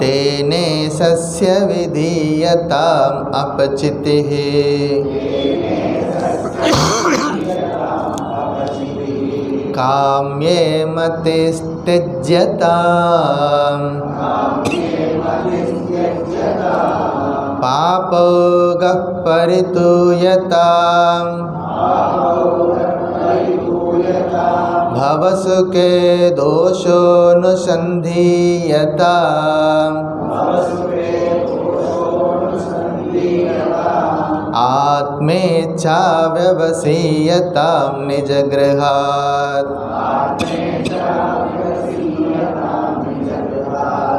तेने सस्य विधीयताम् अपचितिः काम्ये मतिस्त्यज्यताम् पापोगः परितूयताम् भवसुखे दोषोऽनुसन्धीयताम् आत्मेच्छा व्यवसीयतां निजगृहात्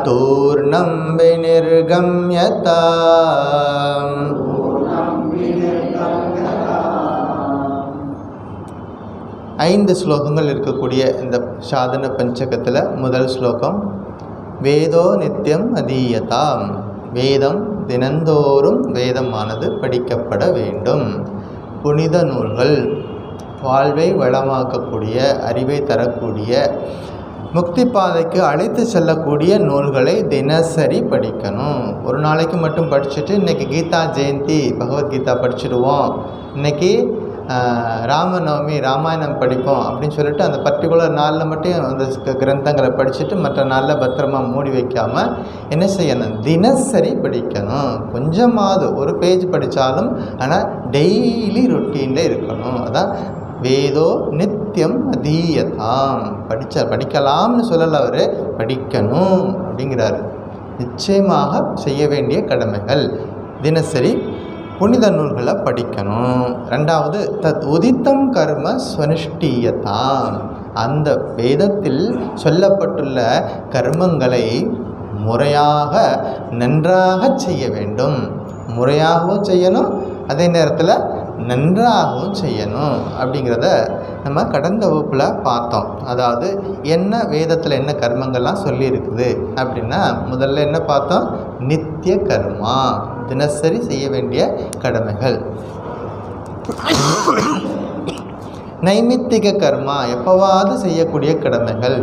तूर्णं विनिर्गम्यताम्. ஐந்து ஸ்லோகங்கள் இருக்கக்கூடிய இந்த சாதன பஞ்சகத்தில் முதல் ஸ்லோகம் வேதோ நித்தியம் அதீயதாம். வேதம் தினந்தோறும் வேதமானது படிக்கப்பட வேண்டும். புனித நூல்கள் வாழ்வை வளமாக்கக்கூடிய அறிவை தரக்கூடிய முக்தி பாதைக்கு அழைத்து செல்லக்கூடிய நூல்களை தினசரி படிக்கணும். ஒரு நாளைக்கு மட்டும் படிச்சுட்டு இன்றைக்கி கீதா ஜெயந்தி பகவத்கீதா படிச்சுடுவோம், இன்றைக்கி ராமநவமி ராமாயணம் படிப்போம் அப்படின்னு சொல்லிட்டு அந்த பர்டிகுலர் நாளில் மட்டும் அந்த கிரந்தங்களை படிச்சுட்டு மற்ற நாளில் பத்திரமா மூடி வைக்காமல் என்ன செய்யணும், தினசரி படிக்கணும். கொஞ்சமாவது ஒரு பேஜ் படித்தாலும் ஆனால் டெய்லி ரொட்டீனில் இருக்கணும். அதான் வேதோ நித்தியம் அதீயதாம். படிக்கலாம்னு சொல்லலை, அவர் படிக்கணும் அப்படிங்கிறாரு. நிச்சயமாக செய்ய வேண்டிய கடமைகள் தினசரி புனித நூல்களை படிக்கணும். ரெண்டாவது தத் உதித்தம் கர்ம ஸ்வனுஷ்டீயதாம். அந்த வேதத்தில் சொல்லப்பட்டுள்ள கர்மங்களை முறையாக நன்றாக செய்ய வேண்டும். முறையாகவும் செய்யணும், அதே நேரத்தில் நன்றாகவும் செய்யணும் அப்படிங்கிறத நம்ம கடந்த வகுப்பில் பார்த்தோம். அதாவது என்ன வேதத்தில் என்ன கர்மங்கள்லாம் சொல்லியிருக்குது அப்படின்னா, முதல்ல என்ன பார்த்தோம், நித்திய கர்மா, தினசரி செய்ய வேண்டிய கடமைகள். நைமித்திக கர்மா, எப்போவாது செய்யக்கூடிய கடமைகள்.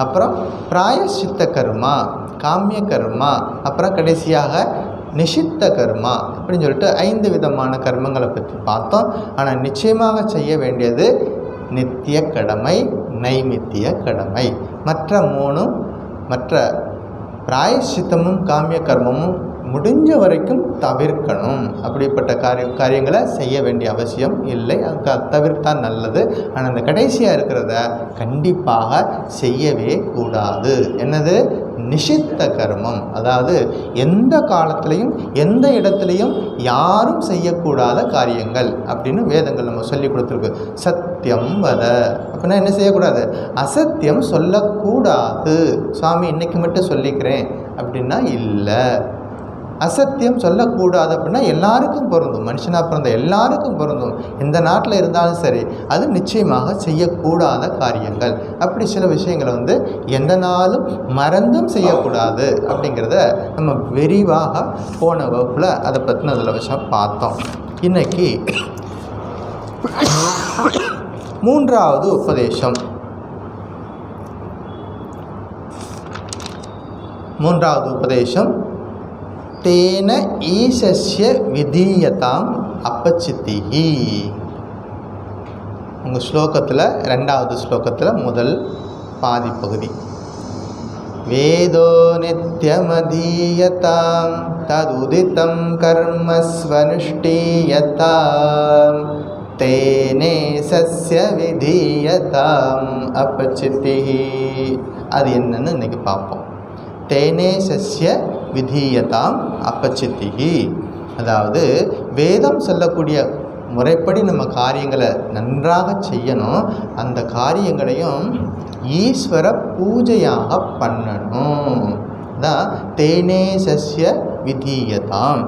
அப்புறம் பிராயசித்த கர்மா, காமிய கர்மா, அப்புறம் கடைசியாக நிஷித்த கர்மா அப்படின்னு சொல்லிட்டு 5 விதமான கர்மங்களை பற்றி பார்த்தோம். ஆனால் நிச்சயமாக செய்ய வேண்டியது நித்திய கடமை, நைமித்திய கடமை. மற்ற 3 மற்ற பிராயசித்தமும் காமிய கர்மமும் முடிஞ்ச வரைக்கும் தவிர்க்கணும். அப்படிப்பட்ட காரியங்களை செய்ய வேண்டிய அவசியம் இல்லை, தவிர்த்தால் நல்லது. ஆனால் அந்த கடைசியாக இருக்கிறத கண்டிப்பாக செய்யவே கூடாது. என்னது, நிஷித்த கர்மம். அதாவது எந்த காலத்திலையும் எந்த இடத்துலையும் யாரும் செய்யக்கூடாத காரியங்கள் அப்படின்னு வேதங்கள் நம்ம சொல்லி கொடுத்துருக்கு. சத்தியம் வத அப்படின்னா என்ன செய்யக்கூடாது, அசத்தியம் சொல்லக்கூடாது. சுவாமி இன்னைக்கு மட்டும் சொல்லிக்கிறேன் அப்படின்னா இல்லை. அசத்தியம் சொல்லக்கூடாது அப்படின்னா எல்லாருக்கும் பொருந்தும், மனுஷனாக பிறந்த எல்லாருக்கும் பொருந்தும். எந்த நாட்டில் இருந்தாலும் சரி, அது நிச்சயமாக செய்யக்கூடாத காரியங்கள். அப்படி சில விஷயங்களை எந்த நாளும் மறந்தும் செய்யக்கூடாது அப்படிங்கிறத நம்ம விரிவாக போன வகுப்பில் அதை பற்றினதில் விஷயம் பார்த்தோம். இன்றைக்கி 3வது உபதேசம். 3வது உபதேசம் தேன ஈசஸ்ய விதீயதாம் அப்பச்சித்திஹி. உங்கள் ஸ்லோகத்தில் 2வது ஸ்லோகத்தில் முதல் பாதி பகுதி. வேதோ நித்யமதீயதாம் ததுதிதம் கர்மஸ்வனுஷ்டீயதாம் தேனே சஸ்ய விதீயதாம் அப்பச்சித்திஹி. அது என்னன்னு இன்னைக்கு பார்ப்போம். தேனே சஸ்ய விதீயதாம் அப்பச்சித்திஹி. அதாவது வேதம் சொல்லக்கூடிய முறைப்படி நம்ம காரியங்களை நன்றாக செய்யணும். அந்த காரியங்களையும் ஈஸ்வர பூஜையாக பண்ணணும். அதான் தேனே சஸ்ய விதீயதாம்.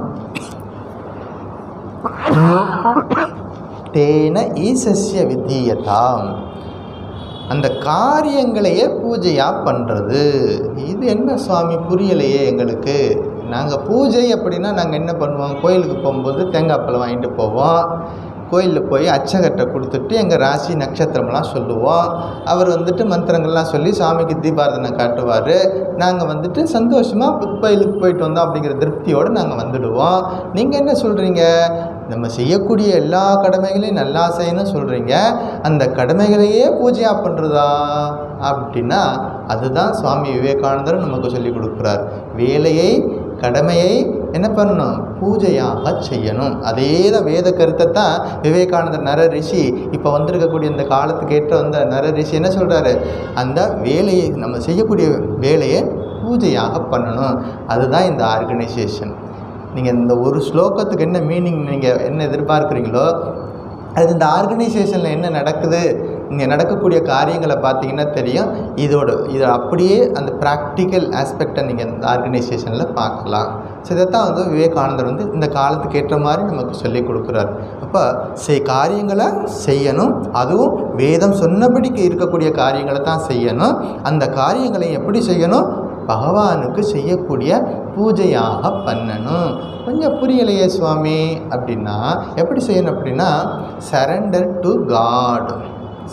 தேன ஈசஸ்ய விதீயதாம். அந்த காரியங்களையே பூஜையாக பண்ணுறது. இது என்ன சுவாமி புரியலையே எங்களுக்கு. நாங்கள் பூஜை அப்படின்னா நாங்கள் என்ன பண்ணுவோம், கோயிலுக்கு போகும்போது தேங்காய் பழம் வாங்கிட்டு போவோம், கோயிலில் போய் அர்ச்சகர்கிட்ட கொடுத்துட்டு எங்கள் ராசி நட்சத்திரம்லாம் சொல்லுவோம். அவர் வந்துட்டு மந்திரங்கள்லாம் சொல்லி சாமிக்கு தீபாராதனை காட்டுவார். நாங்கள் வந்துட்டு சந்தோஷமாக கோயிலுக்கு போயிட்டு வந்தோம் அப்படிங்கிற திருப்தியோடு நாங்கள் வந்துடுவோம். நீங்கள் என்ன சொல்கிறீங்க? நம்ம செய்யக்கூடிய எல்லா கடமைகளையும் நல்லா செய்யணும்னு சொல்கிறீங்க, அந்த கடமைகளையே பூஜையாக பண்ணுறதா அப்படின்னா அதுதான் சுவாமி விவேகானந்தர் நமக்கு சொல்லி கொடுக்குறார். வேலையை கடமையை என்ன பண்ணணும்? பூஜையாக செய்யணும். அதே தான் வேத கருத்தை தான் விவேகானந்தர் நர ரிஷி இப்போ வந்திருக்கக்கூடிய இந்த காலத்துக்கு ஏற்ற வந்த நர ரிஷி என்ன சொல்கிறாரு? அந்த வேலையை நம்ம செய்யக்கூடிய வேலையை பூஜையாக பண்ணணும். அதுதான் இந்த ஆர்கனைசேஷன். நீங்கள் இந்த ஒரு ஸ்லோகத்துக்கு என்ன மீனிங், நீங்கள் என்ன எதிர்பார்க்குறீங்களோ அது இந்த ஆர்கனைசேஷனில் என்ன நடக்குது, இங்கே நடக்கக்கூடிய காரியங்களை பார்த்தீங்கன்னா தெரியும். இதை அப்படியே அந்த ப்ராக்டிக்கல் ஆஸ்பெக்டை நீங்கள் இந்த ஆர்கனைசேஷனில் பார்க்கலாம். ஸோ இதைத்தான் வந்து விவேகானந்தர் வந்து இந்த காலத்துக்கு ஏற்ற மாதிரி நமக்கு சொல்லி கொடுக்குறாரு. அப்போ காரியங்களை செய்யணும், அதுவும் வேதம் சொன்னபடிக்கு இருக்கக்கூடிய காரியங்களை தான் செய்யணும். அந்த காரியங்களை எப்படி செய்யணும்? பகவானுக்கு செய்யக்கூடிய பூஜையாக பண்ணணும். கொஞ்சம் புரியலையே சுவாமி அப்படின்னா எப்படி செய்யணும் அப்படின்னா சரண்டர் டு காட்.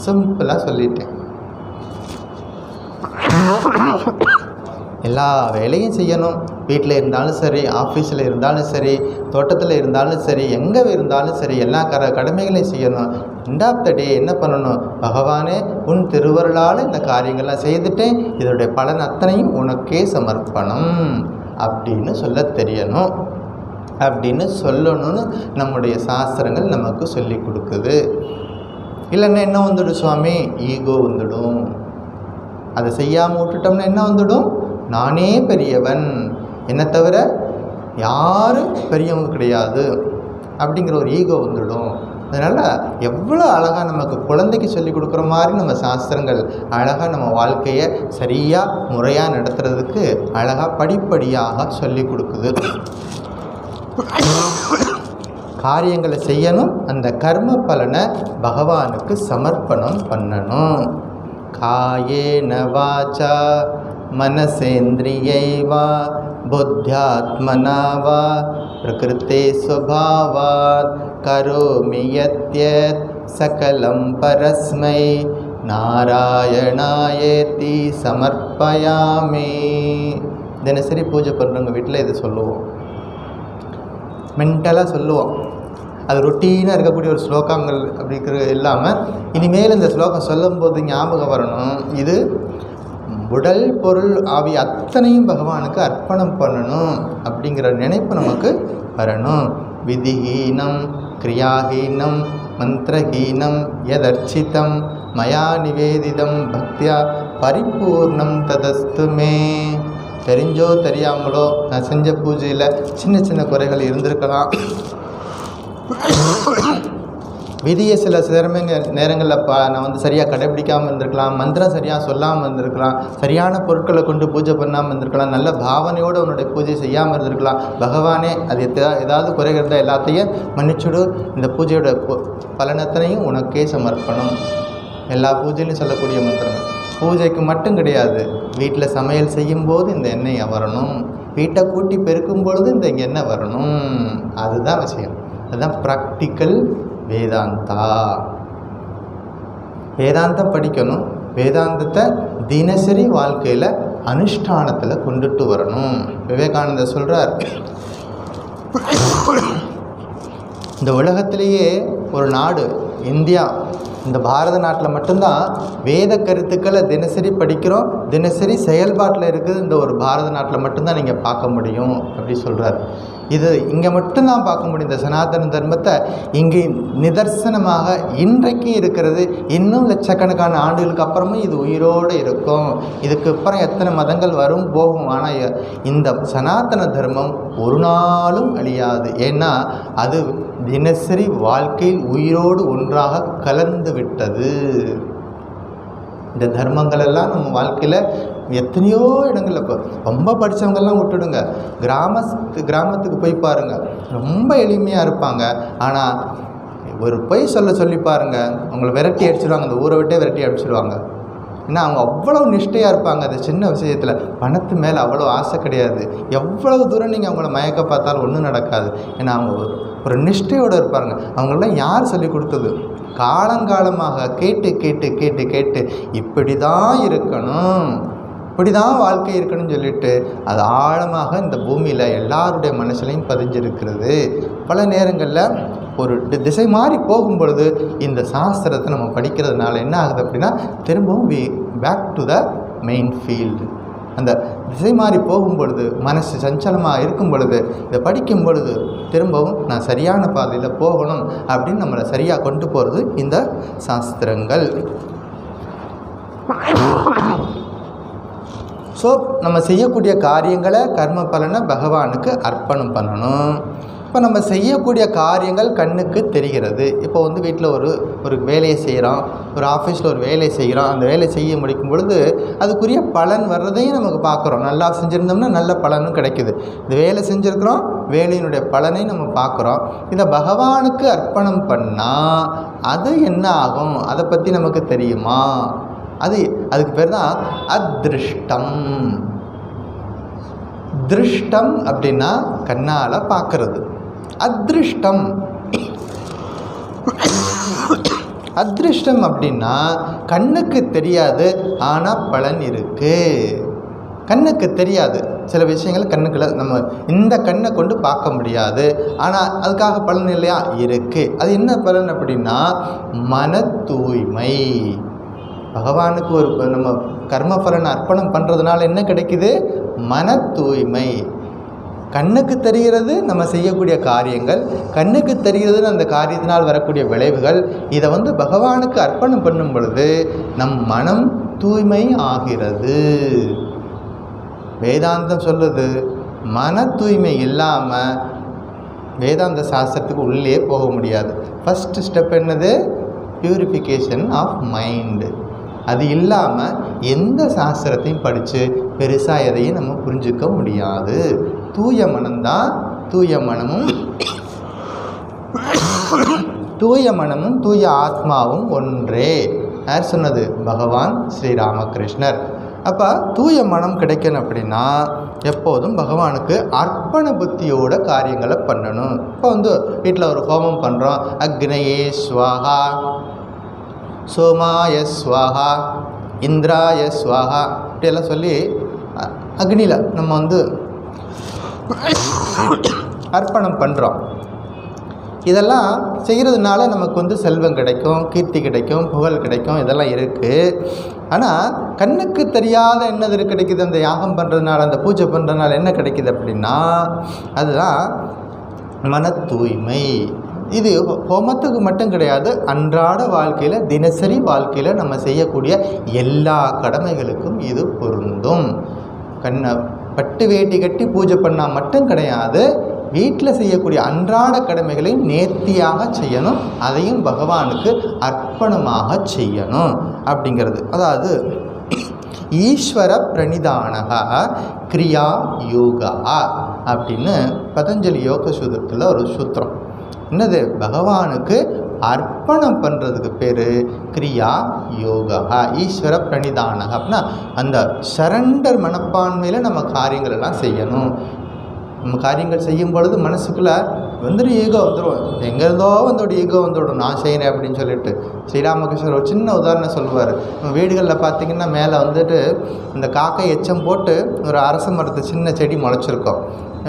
சிம்பிளாக சொல்லிட்டேன். எல்லா வேலையும் செய்யணும். வீட்டில் இருந்தாலும் சரி, ஆஃபீஸில் இருந்தாலும் சரி, தோட்டத்தில் இருந்தாலும் சரி, எங்கே இருந்தாலும் சரி, எல்லா கடமைகளையும் செய்யணும். எண்ட் ஆஃப் த டே என்ன பண்ணணும்? பகவானே உன் திருவருளால் இந்த காரியங்கள்லாம் செய்துட்டேன், இதோடைய பலன் அத்தனையும் உனக்கே சமர்ப்பணம் அப்படின்னு சொல்ல தெரியணும். அப்படின்னு சொல்லணும்னு நம்முடைய சாஸ்திரங்கள் நமக்கு சொல்லி கொடுக்குது. இல்லைன்னா என்ன வந்துடும் சுவாமி? ஈகோ வந்துடும். அதை செய்யாமல் விட்டுட்டோம்னா என்ன வந்துடும்? நானே பெரியவன், என்னை தவிர யாரும் பெரியவங்க கிடையாது அப்படிங்கிற ஒரு ஈகோ வந்துடும். அதனால் எவ்வளோ அழகாக நமக்கு குழந்தைக்கு சொல்லி கொடுக்குற மாதிரி நம்ம சாஸ்திரங்கள் அழகாக நம்ம வாழ்க்கையை சரியாக முறையாக நடத்துறதுக்கு அழகாக படிப்படியாக சொல்லி கொடுக்குது. காரியங்களை செய்யணும், அந்த கர்ம பலனை பகவானுக்கு சமர்ப்பணம் பண்ணணும். காயேன வாசா மனசேந்திரியைவா புத்தியாத்மனா வா பிரகிருதே ஸ்வபாவாத் கரோமி யத்யத் சகலம் பரஸ்மை நாராயணாயேதி சமர்ப்பயாமி. தினசரி பூஜை பண்ணுறவங்க வீட்டில் இதை சொல்லுவோம், மென்டலாக சொல்லுவோம். அது ரொட்டீனாக இருக்கக்கூடிய ஒரு ஸ்லோகங்கள் அப்படிங்கிற இல்லாமல் இனிமேல் இந்த ஸ்லோகம் சொல்லும்போது ஞாபகம் வரணும், இது உடல் பொருள் ஆவி அத்தனையும் பகவானுக்கு அர்ப்பணம் பண்ணணும் அப்படிங்கிற நினைப்பு நமக்கு வரணும். விதிஹீனம் கிரியாஹீனம் மந்திரஹீனம் யதர்ச்சிதம் மயா நிவேதிதம் பக்தியா பரிபூர்ணம் ததஸ்துமே. தெரிஞ்சோ தெரியாமலோ நான் செஞ்ச பூஜையில் சின்ன சின்ன குறைகள் இருந்திருக்கலாம். விதியை சில நேரங்களில் நான் வந்து சரியாக கடைபிடிக்காமல் இருந்திருக்கலாம், மந்திரம் சரியாக சொல்லாமல் இருந்திருக்கலாம், சரியான பொருட்களை கொண்டு பூஜை பண்ணாமல் இருந்திருக்கலாம், நல்ல பாவனையோடு உன்னுடைய பூஜை செய்யாமல் இருந்திருக்கலாம். பகவானே அது ஏதாவது குறைகள் இருந்தால் எல்லாத்தையும் மன்னிச்சுடு, இந்த பூஜையோட பலனத்தனையும் உனக்கே சமர்ப்பணம். எல்லா பூஜையிலையும் சொல்லக்கூடிய மந்திரங்கள் பூஜைக்கு மட்டும் கிடையாது. வீட்டில் சமையல் செய்யும்போது இந்த எண்ணெய் வரணும், வீட்டை கூட்டி பெருக்கும் பொழுது இந்த எண்ணெய் வரணும். அதுதான் விஷயம். அதுதான் ப்ராக்டிக்கல் வேதாந்தா. வேதாந்தம் படிக்கணும், வேதாந்தத்தை தினசரி வாழ்க்கையில் அனுஷ்டானத்தில் கொண்டுட்டு வரணும். விவேகானந்தர் சொல்கிறார், இந்த உலகத்திலேயே ஒரு நாடு இந்தியா, இந்த பாரத நாட்டில் மட்டும்தான் வேத கருத்துக்களை தினசரி படிக்கிறோம், தினசரி செயல்பாட்டில் இருக்குது. இந்த ஒரு பாரத நாட்டில் மட்டும்தான் நீங்கள் பார்க்க முடியும் அப்படி சொல்கிறார். இது இங்கே மட்டும்தான் பார்க்க முடியும். இந்த சனாதன தர்மத்தை இங்கே நிதர்சனமாக இன்றைக்கு இருக்கிறது. இன்னும் லட்சக்கணக்கான ஆண்டுகளுக்கு அப்புறமும் இது உயிரோடு இருக்கும். இதுக்கு அப்புறம் எத்தனை மதங்கள் வரும் போகும், ஆனால் இந்த சனாதன தர்மம் ஒரு நாளும் அழியாது. ஏன்னா அது தினசரி வாழ்க்கையில் உயிரோடு ஒன்றாக கலந்து விட்டது. இந்த தர்மங்களெல்லாம் நம்ம வாழ்க்கையில் எத்தனையோ இடங்களில் இப்போ ரொம்ப படித்தவங்கெல்லாம் விட்டுடுங்க, கிராமத்துக்கு போய் பாருங்கள், ரொம்ப எளிமையாக இருப்பாங்க. ஆனால் ஒரு பொய் சொல்லி பாருங்கள், உங்களை விரட்டி அடிச்சிடுவாங்க, அந்த ஊரை விட்டே விரட்டி அடிச்சிடுவாங்க. ஏன்னா அவங்க அவ்வளோ நிஷ்டையாக இருப்பாங்க அந்த சின்ன விஷயத்தில். பணத்து மேலே அவ்வளோ ஆசை கிடையாது. எவ்வளவு தூரம் நீங்கள் அவங்கள மயக்க பார்த்தாலும் ஒன்றும் நடக்காது. ஏன்னா அவங்க ஒரு நிஷ்டையோடு இருப்பாங்க. அவங்களெல்லாம் யார் சொல்லி கொடுத்தது? காலங்காலமாக கேட்டு கேட்டு கேட்டு கேட்டு இப்படி தான் இருக்கணும், இப்படி தான் வாழ்க்கை இருக்கணும்னு சொல்லிட்டு அது ஆழமாக இந்த பூமியில் எல்லாருடைய மனசுலையும் பதிஞ்சிருக்கிறது. பல நேரங்களில் ஒரு திசை மாறி போகும் பொழுது இந்த சாஸ்திரத்தை நம்ம படிக்கிறதுனால என்ன ஆகுது அப்படின்னா திரும்பவும் back to the main field. அந்த திசை மாறி போகும் பொழுது, மனசு சஞ்சலமாக இருக்கும் பொழுது, இதை படிக்கும் பொழுது திரும்பவும் நான் சரியான பாதையில் போகணும் அப்படின்னு நம்மளை சரியாக கொண்டு போகிறது இந்த சாஸ்திரங்கள். ஸோ நம்ம செய்யக்கூடிய காரியங்களை கர்ம பலனை பகவானுக்கு அர்ப்பணம் பண்ணணும். இப்போ நம்ம செய்யக்கூடிய காரியங்கள் கண்ணுக்கு தெரிகிறது. இப்போ வந்து வீட்டில் ஒரு வேலையை செய்கிறோம், ஒரு ஆஃபீஸில் ஒரு வேலையை செய்கிறோம். அந்த வேலையை செய்ய முடிக்கும் பொழுது அதுக்குரிய பலன் வர்றதையும் நமக்கு பார்க்குறோம். நல்லா செஞ்சுருந்தோம்னா நல்ல பலனும் கிடைக்குது. இந்த வேலை செஞ்சுருக்கிறோம், வேலையினுடைய பலனை நம்ம பார்க்குறோம். இதை பகவானுக்கு அர்ப்பணம் பண்ணால் அது என்ன ஆகும் அதை பற்றி நமக்கு தெரியுமா? அதுக்கு பேர் தான் அதிருஷ்டம். திருஷ்டம் அப்படின்னா கண்ணால் பார்க்கறது. அதிருஷ்டம் அதிருஷ்டம் அப்படின்னா கண்ணுக்கு தெரியாது, ஆனால் பலன் இருக்குது. கண்ணுக்கு தெரியாது சில விஷயங்கள், கண்ணுக்குள்ள நம்ம இந்த கண்ணை கொண்டு பார்க்க முடியாது, ஆனால் அதுக்காக பலன் இல்லையா? இருக்குது. அது என்ன பலன் அப்படின்னா மன தூய்மை. பகவானுக்கு நம்ம கர்ம பலனை அர்ப்பணம் பண்ணுறதுனால என்ன கிடைக்குது? மன தூய்மை. கண்ணுக்கு தெரிகிறது நம்ம செய்யக்கூடிய காரியங்கள், கண்ணுக்கு தெரிகிறது அந்த காரியத்தினால் வரக்கூடிய விளைவுகள். இதை வந்து பகவானுக்கு அர்ப்பணம் பண்ணும் பொழுது நம் மனம் தூய்மை ஆகிறது. வேதாந்தம் சொல்லுது, மன தூய்மை இல்லாமல் வேதாந்த சாஸ்திரத்துக்கு உள்ளே போக முடியாது. ஃபஸ்ட்டு ஸ்டெப் என்னது? Purification of mind. அது இல்லாமல் எந்த சாஸ்திரத்தையும் படித்து பெருசாக எதையும் நம்ம புரிஞ்சிக்க முடியாது. தூய மனம்தான், தூய மனமும் தூய ஆத்மாவும் ஒன்றே. யார் சொன்னது? பகவான் ஸ்ரீராமகிருஷ்ணர். அப்போ தூய மனம் கிடைக்கணும் அப்படின்னா எப்போதும் பகவானுக்கு அர்ப்பண புத்தியோட காரியங்களை பண்ணணும். இப்போ வந்து வீட்டில் ஒரு ஹோமம் பண்ணுறோம், அக்னயே ஸ்வாஹா, சோமாய ஸ்வாஹா, இந்திராய ஸ்வாஹா இப்படியெல்லாம் சொல்லி அக்னியில் நம்ம வந்து அர்ப்பணம் பண்ணுறோம். இதெல்லாம் செய்கிறதுனால நமக்கு வந்து செல்வம் கிடைக்கும், கீர்த்தி கிடைக்கும், புகழ் கிடைக்கும், இதெல்லாம் இருக்குது. ஆனால் கண்ணுக்கு தெரியாத என்னது கிடைக்குது? அந்த யாகம் பண்ணுறதுனால, அந்த பூஜை பண்ணுறதுனால என்ன கிடைக்குது அப்படின்னா அதுதான் மன தூய்மை. இது ஹோமத்துக்கு மட்டும் கிடையாது, அன்றாட வாழ்க்கையில், தினசரி வாழ்க்கையில் நம்ம செய்யக்கூடிய எல்லா கடமைகளுக்கும் இது பொருந்தும். பட்டு வேட்டி கட்டி பூஜை பண்ணால் மட்டும் கிடையாது, வீட்டில் செய்யக்கூடிய அன்றாட கடமைகளையும் நேர்த்தியாக செய்யணும், அதையும் பகவானுக்கு அர்ப்பணமாக செய்யணும் அப்படிங்கிறது. அதாவது ஈஸ்வர பிரணிதானகா கிரியா யோகா அப்படின்னு பதஞ்சலி யோக சூத்திரத்தில் ஒரு சூத்திரம். என்னது? பகவானுக்கு அர்ப்பணம் பண்ணுறதுக்கு பேர் கிரியா யோகா. ஈஸ்வர பிரணிதானக அப்படின்னா அந்த சரண்டர் மனப்பான்மையில் நம்ம காரியங்கள் எல்லாம் செய்யணும். நம்ம காரியங்கள் செய்யும் பொழுது மனசுக்குள்ளே ஈகோ வந்துடும். எங்கேருந்தோ வந்தோட ஈகோ வந்துவிடும், நான் செய்கிறேன் அப்படின்னு சொல்லிட்டு. ஸ்ரீராமகிருஷ்ணர் ஒரு சின்ன உதாரணம் சொல்லுவார். நம்ம வீடுகளில் பார்த்திங்கன்னா மேலே வந்துட்டு இந்த காக்கை எச்சம் போட்டு ஒரு அரச மரத்து சின்ன செடி முளைச்சிருக்கோம்.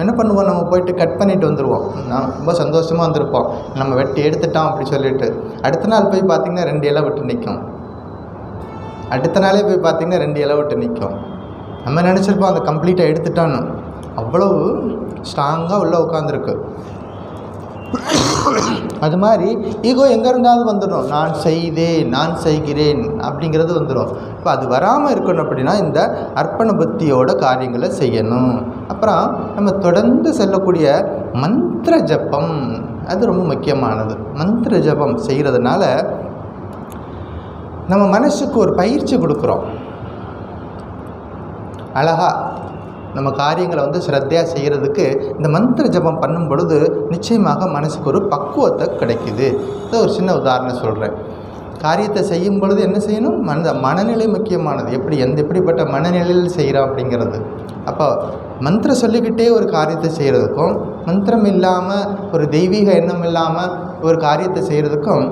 என்ன பண்ணுவோம்? நம்ம போயிட்டு கட் பண்ணிட்டு வந்துடுவோம். நான் ரொம்ப சந்தோஷமாக வந்திருப்போம், நம்ம வெட்டி எடுத்துட்டோம் அப்படி சொல்லிட்டு. அடுத்த நாள் போய் பார்த்திங்கன்னா 2 இலை விட்டு நிற்கும். அடுத்த நாளே போய் பார்த்திங்கன்னா 2 இலை விட்டு நிற்கும். நம்ம நினச்சிருப்போம் அதை கம்ப்ளீட்டாக எடுத்துட்டான்னு. அவ்வளவு ஸ்ட்ராங்காக உள்ளே உட்காந்துருக்கு. அது மாதிரி ஈகோ எங்கே இருந்தாவது வந்துடும். நான் செய்தேன், நான் செய்கிறேன் அப்படிங்கிறது வந்துடும். இப்போ அது வராமல் இருக்கணும் அப்படின்னா இந்த அர்ப்பண புத்தியோட காரியங்களை செய்யணும். அப்புறம் நம்ம தொடர்ந்து செல்லக்கூடிய மந்திர ஜபம், அது ரொம்ப முக்கியமானது. மந்திர ஜபம் செய்கிறதுனால நம்ம மனசுக்கு ஒரு பயிற்சி கொடுக்குறோம். அழகாக நம்ம காரியங்களை வந்து ஸ்ரத்தையாக செய்கிறதுக்கு இந்த மந்திர ஜபம் பண்ணும் பொழுது நிச்சயமாக மனசுக்கு ஒரு பக்குவத்தை கிடைக்குது. இதை ஒரு சின்ன உதாரணம் சொல்கிறேன். காரியத்தை செய்யும் பொழுது என்ன செய்யணும்? மனநிலை முக்கியமானது. எப்படிப்பட்ட மனநிலையில் செய்கிறோம் அப்படிங்கிறது. அப்போ மந்திரம் சொல்லிக்கிட்டே ஒரு காரியத்தை செய்கிறதுக்கும், மந்திரம் இல்லாமல் ஒரு தெய்வீக எண்ணம் இல்லாமல் ஒரு காரியத்தை செய்கிறதுக்கும்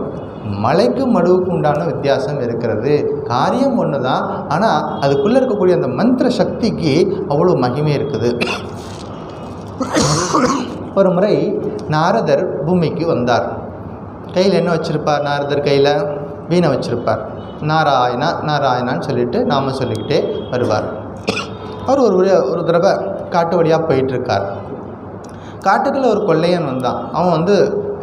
மலைக்கும் மடுவுக்கும் உண்டான வித்தியாசம் இருக்கிறது. காரியம் ஒன்று தான், ஆனால் அதுக்குள்ளே இருக்கக்கூடிய அந்த மந்திர சக்திக்கு அவ்வளோ மகிமை இருக்குது. ஒரு முறை நாரதர் பூமிக்கு வந்தார். கையில் என்ன வச்சுருப்பார்? நாரதர் கையில் வீணை வச்சுருப்பார். நாராயணா நாராயணான்னு சொல்லிட்டு நாம சொல்லிக்கிட்டே வருவார். அவர் ஒரு தடவை காட்டு வழியாக போயிட்டுருக்கார். காட்டுக்குள்ளே ஒரு கொள்ளையன் வந்தான். அவன்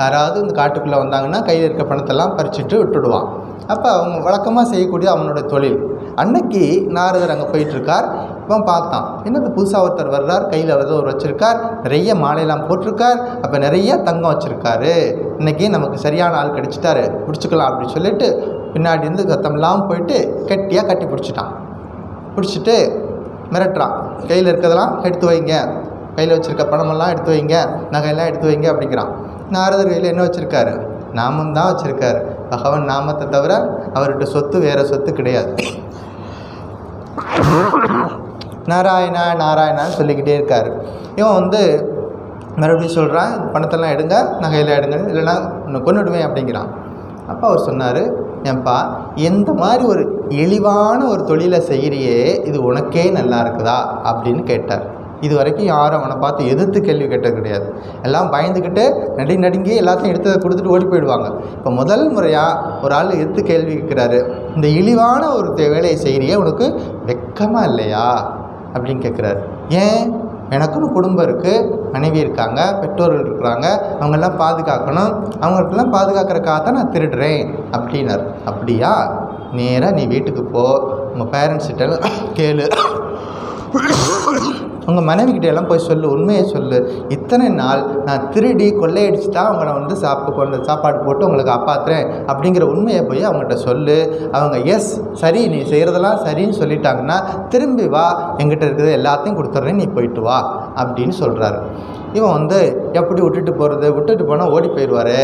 யாராவது இந்த காட்டுக்குள்ளே வந்தாங்கன்னா கையில் இருக்க பணத்தெல்லாம் பறிச்சுட்டு விட்டுடுவான். அப்போ அவங்க வழக்கமாக செய்யக்கூடிய அவனோட தொழில். அன்னைக்கு நாரதர் அங்கே போயிட்டுருக்கார். இவன் பார்த்தான், என்னது புதுசாக ஒருத்தர் வர்றார், கையில் ஒரு வச்சுருக்கார், நிறைய மாலையெல்லாம் போட்டிருக்கார், அப்போ நிறைய தங்கம் வச்சுருக்காரு, இன்றைக்கி நமக்கு சரியான ஆள் கிடச்சிட்டாரு, பிடிச்சிக்கலாம் அப்படின்னு சொல்லிட்டு பின்னாடி இருந்து சத்தம்லாம் போயிட்டு கெட்டியாக கட்டி பிடிச்சிட்டு மிரட்டுறான். கையில் இருக்கிறதெல்லாம் எடுத்து வைங்க, கையில் வச்சுருக்க பணமெல்லாம் எடுத்து வைங்க, நகையெல்லாம் எடுத்து வைங்க அப்படிங்கிறான். நாரதர் கையில் என்ன வச்சுருக்காரு? நாமம் தான் வச்சுருக்காரு. பகவான் நாமத்தை தவிர அவர்கிட்ட சொத்து வேறு சொத்து கிடையாது. நாராயணா நாராயணான்னு சொல்லிக்கிட்டே இருக்கார். இவன் மறுபடியும் சொல்கிறான், பணத்தெல்லாம் எடுங்க, நகையில் எடுங்க, இல்லைன்னா உன்னை கொன்னுடுவேன் அப்படிங்கிறான். அப்போ அவர் சொன்னார், ஏன்பா எந்த மாதிரி ஒரு இழிவான ஒரு தொழிலை செய்கிறியே, இது உனக்கே நல்லா இருக்குதா அப்படின்னு கேட்டார். இது வரைக்கும் யாரும் அவனை பார்த்து எதிர்த்து கேள்வி கேட்டது கிடையாது. எல்லாம் பயந்துக்கிட்டு நடுங்கி எல்லாத்தையும் எடுத்து கொடுத்துட்டு ஓடி போயிடுவாங்க. இப்போ முதல் முறையாக ஒரு ஆள் எதிர்த்து கேள்வி கேட்குறாரு, இந்த இழிவான ஒரு வேலையை செய்கிறியே உனக்கு வெக்கமாக இல்லையா அப்படின்னு கேட்குறாரு. ஏன்? எனக்குன்னு குடும்பம் இருக்குது, மனைவி இருக்காங்க, பெற்றோர்கள் இருக்கிறாங்க, அவங்கெல்லாம் பாதுகாக்கணும், அவங்களுக்கெல்லாம் பாதுகாக்கிறக்காகத்தான் நான் திருடுறேன் அப்படின்னார். அப்படியா? நேராக நீ வீட்டுக்கு போ, உங்கள் பேரண்ட்ஸ்கிட்ட கேளு, உங்கள் மனைவிக்கிட்ட எல்லாம் போய் சொல்லு, உண்மையை சொல்லு, இத்தனை நாள் நான் திருடி கொள்ளையடிச்சு தான் அவங்கள சாப்பாடு போட்டு உங்களை காப்பாற்றுறேன் அப்படிங்கிற உண்மையை போய் அவங்ககிட்ட சொல்லு. அவங்க எஸ் சரி நீ செய்கிறதெல்லாம் சரின்னு சொல்லிட்டாங்கன்னா திரும்பி வா, எங்கிட்ட இருக்கிறது எல்லாத்தையும் கொடுத்துட்றேன், நீ போயிட்டு வா அப்படின்னு சொல்கிறாரு. இவன் எப்படி விட்டுட்டு போனால் ஓடி போயிடுவார்.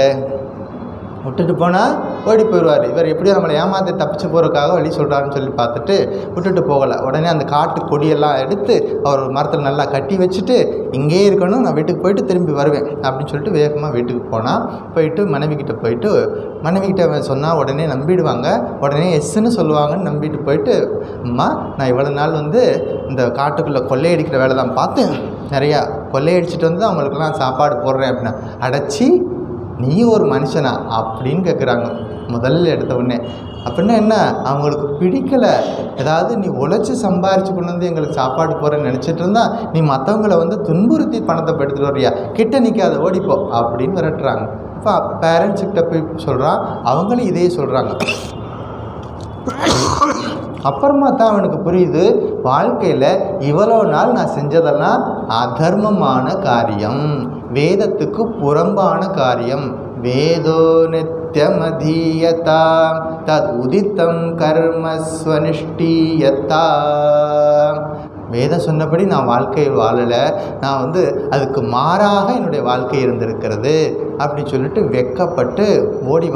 இவர் எப்படியோ நம்மளை ஏமாற்றி தப்பிச்சு போகிறதுக்காக வழி சொல்கிறாருன்னு சொல்லி பார்த்துட்டு விட்டுட்டு போகலை. உடனே அந்த காட்டு கொடியெல்லாம் எடுத்து அவர் ஒரு மரத்தில் நல்லா கட்டி வச்சுட்டு, இங்கேயே இருக்கணும், நான் வீட்டுக்கு போயிட்டு திரும்பி வருவேன் அப்படின்னு சொல்லிட்டு வேகமாக வீட்டுக்கு போயிட்டு மனைவிக்கிட்ட சொன்னால் உடனே நம்பிடுவாங்க, உடனே எஸ்ன்னு சொல்லுவாங்கன்னு நம்பிட்டு போயிட்டு, அம்மா நான் இவ்வளோ நாள் இந்த காட்டுக்குள்ளே கொள்ளையடிக்கிற வேலை தான் பார்த்தேன், நிறையா கொள்ளையடிச்சிட்டு அவங்களுக்கெல்லாம் சாப்பாடு போடுறேன் அப்படின்னா, அடைச்சி நீ ஒரு மனுஷனா அப்படின்னு கேட்குறாங்க முதல்ல எடுத்த உடனே. அப்படின்னா என்ன? அவங்களுக்கு பிடிக்கலை. ஏதாவது நீ உழைச்சி சம்பாரித்து கொண்டு எங்களுக்கு சாப்பாடு போகிறேன்னு நினச்சிட்டு இருந்தா நீ மற்றவங்களை துன்புறுத்தி பணத்தை எடுத்துகிட்டு வரியா, கிட்ட நிற்காத ஓடிப்போ அப்படின்னு விரட்டுறாங்க. இப்போ பேரண்ட்ஸுக்கிட்ட போய் சொல்கிறான், அவங்களும் இதே சொல்கிறாங்க. அப்புறமா தான் அவனுக்கு புரியுது, வாழ்க்கையில் இவ்வளோ நாள் நான் செஞ்சதெல்லாம் அதர்மமான காரியம், வேதத்துக்கு புறம்பான காரியம். வேதோ நித்யமதீயதா தத் உதித்தம் கர்மஸ்வனிஷ்டீயதா. வேதம் சொன்னபடி நான் வாழ்க்கையை வாழலை, நான் அதுக்கு மாறாக என்னுடைய வாழ்க்கை இருந்திருக்கிறது அப்படின்னு சொல்லிட்டு வெக்கப்பட்டு ஓடி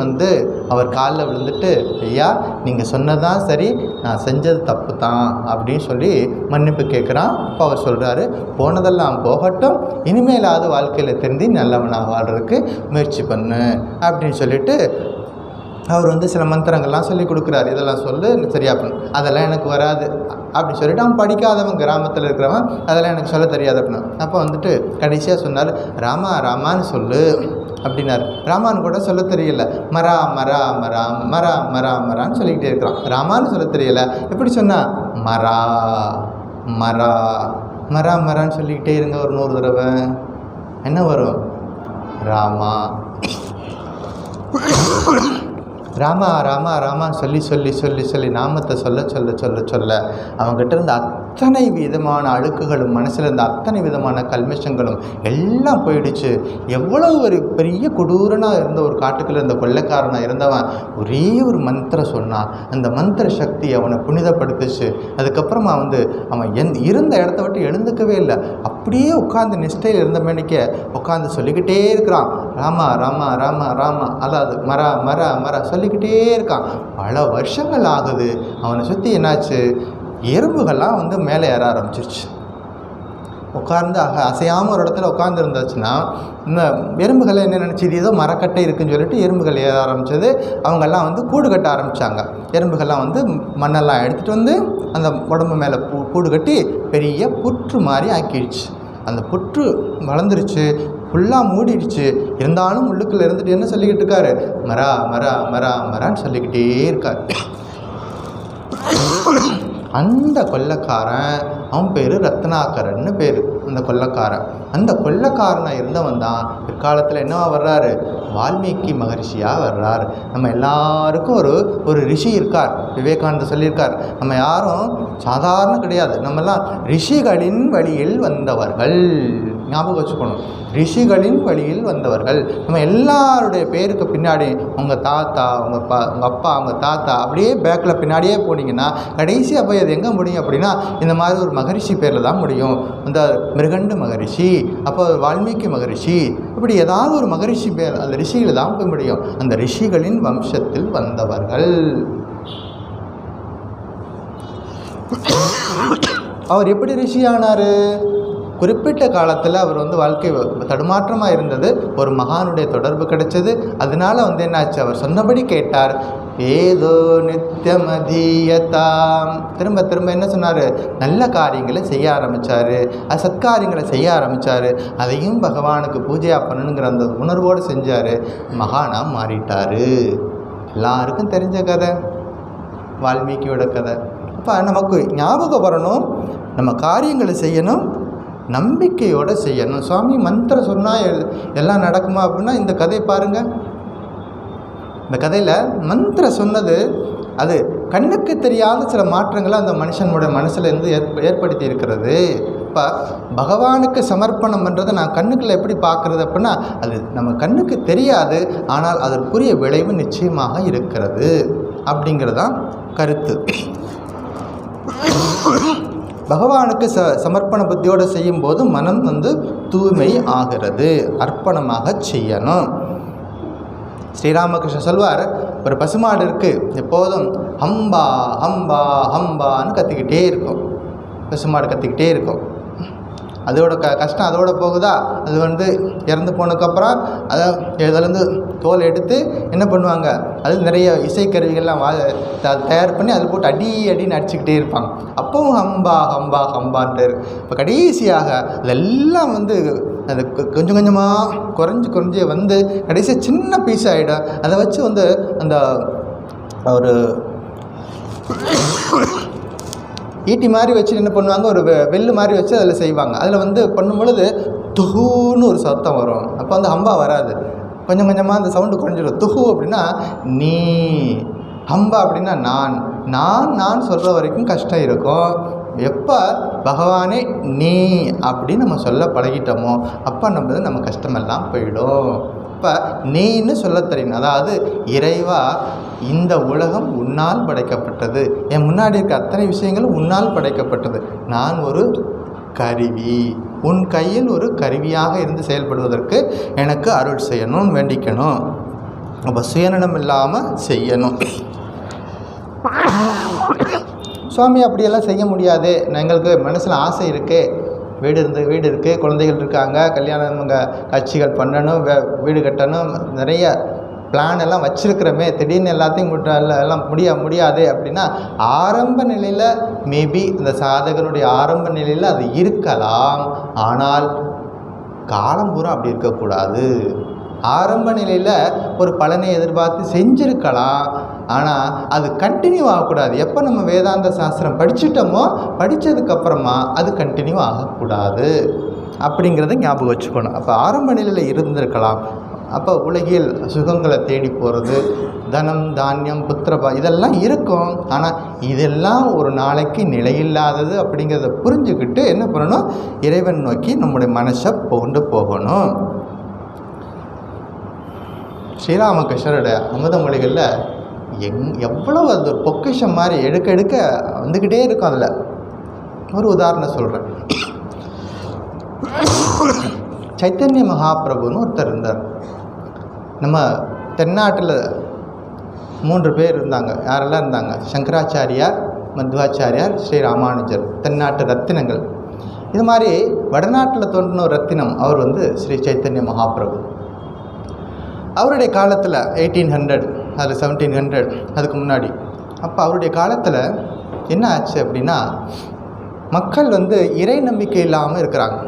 அவர் காலில் விழுந்துட்டு, ஐயா நீங்கள் சொன்னதான் சரி, நான் செஞ்சது தப்பு தான் அப்படின்னு சொல்லி மன்னிப்பு கேட்குறான். அப்போ அவர் சொல்கிறாரு, போனதெல்லாம் போகட்டும், இனிமேலாவது வாழ்க்கையில் தெரிஞ்சு நல்லவனாக வாழ்கிறதுக்கு முயற்சி பண்ணு அப்படின்னு சொல்லிட்டு அவர் சில மந்திரங்கள்லாம் சொல்லி கொடுக்குறாரு. இதெல்லாம் சொல்லு சரியா பண்ணு. அதெல்லாம் எனக்கு வராது அப்படின்னு சொல்லிட்டு அவன் படிக்காதவன், கிராமத்தில் இருக்கிறவன், அதெல்லாம் எனக்கு சொல்ல தெரியாது அப்படின்னா. அப்போ கடைசியாக சொன்னார், ராமான்னு சொல்லு அப்படின்னாரு. ராமான்னு கூட சொல்ல தெரியல, மரா மரா மரா மரா மரா மரான்னு சொல்லிக்கிட்டே இருக்கிறான். ராமான்னு சொல்ல தெரியல, எப்படி சொன்னா? மரா மரா மரா மரான்னு சொல்லிக்கிட்டே இருங்க ஒரு 100 தடவை. என்ன வரும்? ராமா ராமா ராமா ராமான்னு சொல்லி நாமத்தை சொல்ல அவங்ககிட்ட இருந்த அத்தனை விதமான அழுக்குகளும், மனசில் இருந்த அத்தனை விதமான கல்மஷங்களும் எல்லாம் போயிடுச்சு. எவ்வளோ ஒரு பெரிய கொடூரனாக இருந்த ஒரு காட்டுக்குள்ள இருந்த கொள்ளைக்காரனாக இருந்தவன் ஒரே ஒரு மந்திரம் சொன்னான். அந்த மந்திர சக்தி அவனை புனிதப்படுத்துச்சு. அதுக்கப்புறமா அவன் இருந்த இடத்த விட்டு எழுந்துக்கவே இல்லை. அப்படியே உட்காந்து நிஷ்டையில் இருந்த மேனிக்க உட்காந்து சொல்லிக்கிட்டே இருக்கிறான், ராமா ராமா ராமா ராமா, அதாவது மரா மரா மரா சொல்லிக்கிட்டே இருக்கான். பல வருஷங்கள் ஆகுது. அவனை சுற்றி என்னாச்சு, எறும்புகள்லாம் மேலே ஏற ஆரம்பிச்சிருச்சு. உட்கார்ந்து அசையாமல் ஒரு இடத்துல உட்காந்து இருந்துச்சுன்னா இந்த எறும்புகளை என்ன நினச்சி இது ஏதோ மரக்கட்டை இருக்குதுன்னு சொல்லிட்டு எறும்புகள் ஏற ஆரம்பித்தது. அவங்கெல்லாம் கூடு கட்ட ஆரம்பித்தாங்க. எறும்புகள்லாம் மண்ணெல்லாம் எடுத்துகிட்டு அந்த உடம்பு மேலே கூடு கட்டி பெரிய புற்று மாதிரி ஆக்கிடுச்சு. அந்த புற்று வளர்ந்துருச்சு, ஃபுல்லாக மூடிடுச்சு. இருந்தாலும் உள்ளுக்குள்ளே இருந்துட்டு என்ன சொல்லிக்கிட்டு இருக்காரு, மரா மரா மரா மரான்னு சொல்லிக்கிட்டே இருக்கார். அந்த கொள்ளைக்காரன், அவன் பேர் ரத்னாகரன்னு பேர். அந்த கொள்ளைக்காரனாக இருந்தவன் தான் பிற்காலத்தில் என்னவா வர்றாரு, வால்மீகி மகரிஷியாக வர்றார். நம்ம எல்லாருக்கும் ஒரு ரிஷி இருக்கார். விவேகானந்தர் சொல்லியிருக்கார், நம்ம யாரும் சாதாரண கிடையாது, நம்மெல்லாம் ரிஷிகளின் வழியில் வந்தவர்கள். ஞாபகம் வச்சுக்கணும், ரிஷிகளின் வழியில் வந்தவர்கள். நம்ம எல்லாருடைய பேருக்கு பின்னாடி உங்கள் தாத்தா, உங்கள் அப்பா, உங்கள் தாத்தா அப்படியே பேக்கில் பின்னாடியே போனீங்கன்னா கடைசியாக போய் அது எங்கே முடியும் அப்படின்னா இந்த மாதிரி ஒரு மகரிஷி பேரில் தான் முடியும். இந்த மிருகண்டு மகரிஷி, அப்போ வால்மீகி மகரிஷி, இப்படி ஏதாவது ஒரு மகரிஷி பேர், அந்த ரிஷியில் தான் போய் முடியும். அந்த ரிஷிகளின் வம்சத்தில் வந்தவர்கள். அவர் எப்படி ரிஷி ஆனார்? குறிப்பிட்ட காலத்தில் அவர் வாழ்க்கை தடுமாற்றமாக இருந்தது. ஒரு மகானுடைய தொடர்பு கிடைச்சது. அதனால என்னாச்சு, அவர் சொன்னபடி கேட்டார். ஏதோ நித்தியமதீயதாம், திரும்ப திரும்ப என்ன சொன்னார், நல்ல காரியங்களை செய்ய ஆரம்பித்தார். அது சத்காரியங்களை செய்ய ஆரம்பித்தார். அதையும் பகவானுக்கு பூஜையாக பண்ணணுங்கிற அந்த உணர்வோடு செஞ்சார். மகானாக மாறிட்டார். எல்லாருக்கும் தெரிஞ்ச கதை வால்மீகியோட கதை. அப்போ நமக்கு ஞாபகம் வரணும், நம்ம காரியங்களை செய்யணும், நம்பிக்கையோடு செய்யணும். சுவாமி மந்திரம் சொன்னால் எல்லாம் நடக்குமா அப்படின்னா இந்த கதையை பாருங்கள். இந்த கதையில் மந்திரம் சொன்னது அது கண்ணுக்கு தெரியாத சில மாற்றங்களை அந்த மனுஷனுடைய மனசில் ஏற்படுத்தி இருக்கிறது. இப்போ பகவானுக்கு சமர்ப்பணம் பண்ணுறதை நான் கண்ணுக்குள்ள எப்படி பார்க்குறது அப்படின்னா அது நம்ம கண்ணுக்கு தெரியாது, ஆனால் அதற்குரிய விளைவு நிச்சயமாக இருக்கிறது அப்படிங்கிறதான் கருத்து. பகவானுக்கு சமர்ப்பண புத்தியோடு செய்யும்போது மனம் தூய்மை ஆகிறது. அர்ப்பணமாக செய்யணும். ஸ்ரீராமகிருஷ்ணன் சொல்வார், ஒரு பசுமாடு இருக்குது, எப்போதும் ஹம்பா ஹம்பா ஹம்பான்னு கத்திக்கிட்டே இருக்கும். பசுமாடு கத்திக்கிட்டே இருக்கும். அதோட கஷ்டம் அதோட போகுதா, அது இறந்து போனதுக்கப்புறம் அதை இதிலேருந்து தோல் எடுத்து என்ன பண்ணுவாங்க, அது நிறைய இசைக்கருவிகள்லாம் தயார் பண்ணி அதில் போட்டு அடின்னு அடிச்சுக்கிட்டே இருப்பாங்க. அப்போவும் ஹம்பா ஹம்பா ஹம்பான்ட்டு. இப்போ கடைசியாக அதெல்லாம் அது கொஞ்சம் கொஞ்சமாக குறைஞ்சி கடைசியாக சின்ன பீஸ் ஆகிடும். அதை வச்சு அந்த ஒரு ஈட்டி மாதிரி வச்சு என்ன பண்ணுவாங்க, ஒரு வெள்ளு மாதிரி வச்சு அதில் செய்வாங்க. அதில் பண்ணும் பொழுது துஹூன்னு ஒரு சத்தம் வரும். அப்போ ஹம்பா வராது. கொஞ்சம் கொஞ்சமாக அந்த சவுண்டு குறைஞ்சிடும். துஹு அப்படின்னா நீ, ஹம்பா அப்படின்னா நான் சொல்கிற வரைக்கும் கஷ்டம் இருக்கும். எப்போ பகவானே நீ அப்படின்னு நம்ம சொல்ல பழகிட்டோமோ அப்போ நம்ம கஷ்டமெல்லாம் போயிடும். இப்போ நீன்னு சொல்ல தெரியணும். அதாவது இறைவா, இந்த உலகம் உன்னால் படைக்கப்பட்டது, என் முன்னாடி இருக்க அத்தனை விஷயங்களும் உன்னால் படைக்கப்பட்டது, நான் ஒரு கருவி, உன் கையில் ஒரு கருவியாக இருந்து செயல்படுவதற்கு எனக்கு அருள் செய்யணும்னு வேண்டிக்கணும். அப்போ சுயநலம் இல்லாமல் செய்யணும். சுவாமி அப்படியெல்லாம் செய்ய முடியாது, எங்களுக்கு மனசில் ஆசை இருக்குது, வீடு இருக்குது, குழந்தைகள் இருக்காங்க, கல்யாணம் காட்சிகள் பண்ணணும், வீடு கட்டணும், நிறைய பிளான் எல்லாம் வச்சுருக்கிறோமே, திடீர்னு எல்லாத்தையும் எல்லாம் முடியாது அப்படின்னா ஆரம்ப நிலையில் மேபி இந்த சாதகனுடைய ஆரம்ப நிலையில் அது இருக்கலாம். ஆனால் காலம் பூரா அப்படி இருக்கக்கூடாது. ஆரம்ப நிலையில் ஒரு பலனை எதிர்பார்த்து செஞ்சுருக்கலாம், ஆனால் அது கண்டினியூ ஆகக்கூடாது. எப்போ நம்ம வேதாந்த சாஸ்திரம் படிச்சிட்டோமோ படித்ததுக்கப்புறமா அது கண்டினியூ ஆகக்கூடாது அப்படிங்கிறத ஞாபகம் வச்சுக்கணும். அப்போ ஆரம்ப நிலையில் இருந்திருக்கலாம், அப்போ உலகில் சுகங்களை தேடி போகிறது, தனம் தானியம் புத்திரபா இதெல்லாம் இருக்கும். ஆனால் இதெல்லாம் ஒரு நாளைக்கு நிலையில்லாதது அப்படிங்கிறத புரிஞ்சுக்கிட்டு என்ன பண்ணணும், இறைவன் நோக்கி நம்முடைய மனசை கொண்டு போகணும். ஸ்ரீராமகிருஷ்ணருடைய அமுதமொழிகளில் எவ்வளோ அது ஒரு பொக்கிஷம் மாதிரி எடுக்க எடுக்க வந்துக்கிட்டே இருக்கும். அதில் ஒரு உதாரணம் சொல்கிறேன். சைத்தன்ய மகாபிரபுன்னு ஒருத்தர் இருந்தார். நம்ம தென்னாட்டில் 3 பேர் இருந்தாங்க. யாரெல்லாம் இருந்தாங்க? சங்கராச்சாரியார், மத்வாச்சாரியார், ஸ்ரீ ராமானுஜர், தென்னாட்டு ரத்தினங்கள். இது மாதிரி வடநாட்டில் தோன்றின ஒரு ரத்தினம் அவர் வந்து ஸ்ரீ சைத்தன்ய மகாபிரபு. அவருடைய காலத்தில் 1800 அதில் 1700 அதுக்கு முன்னாடி, அப்போ அவருடைய காலத்தில் என்ன ஆச்சு அப்படின்னா, மக்கள் வந்து இறை நம்பிக்கை இல்லாமல் இருக்கிறாங்க.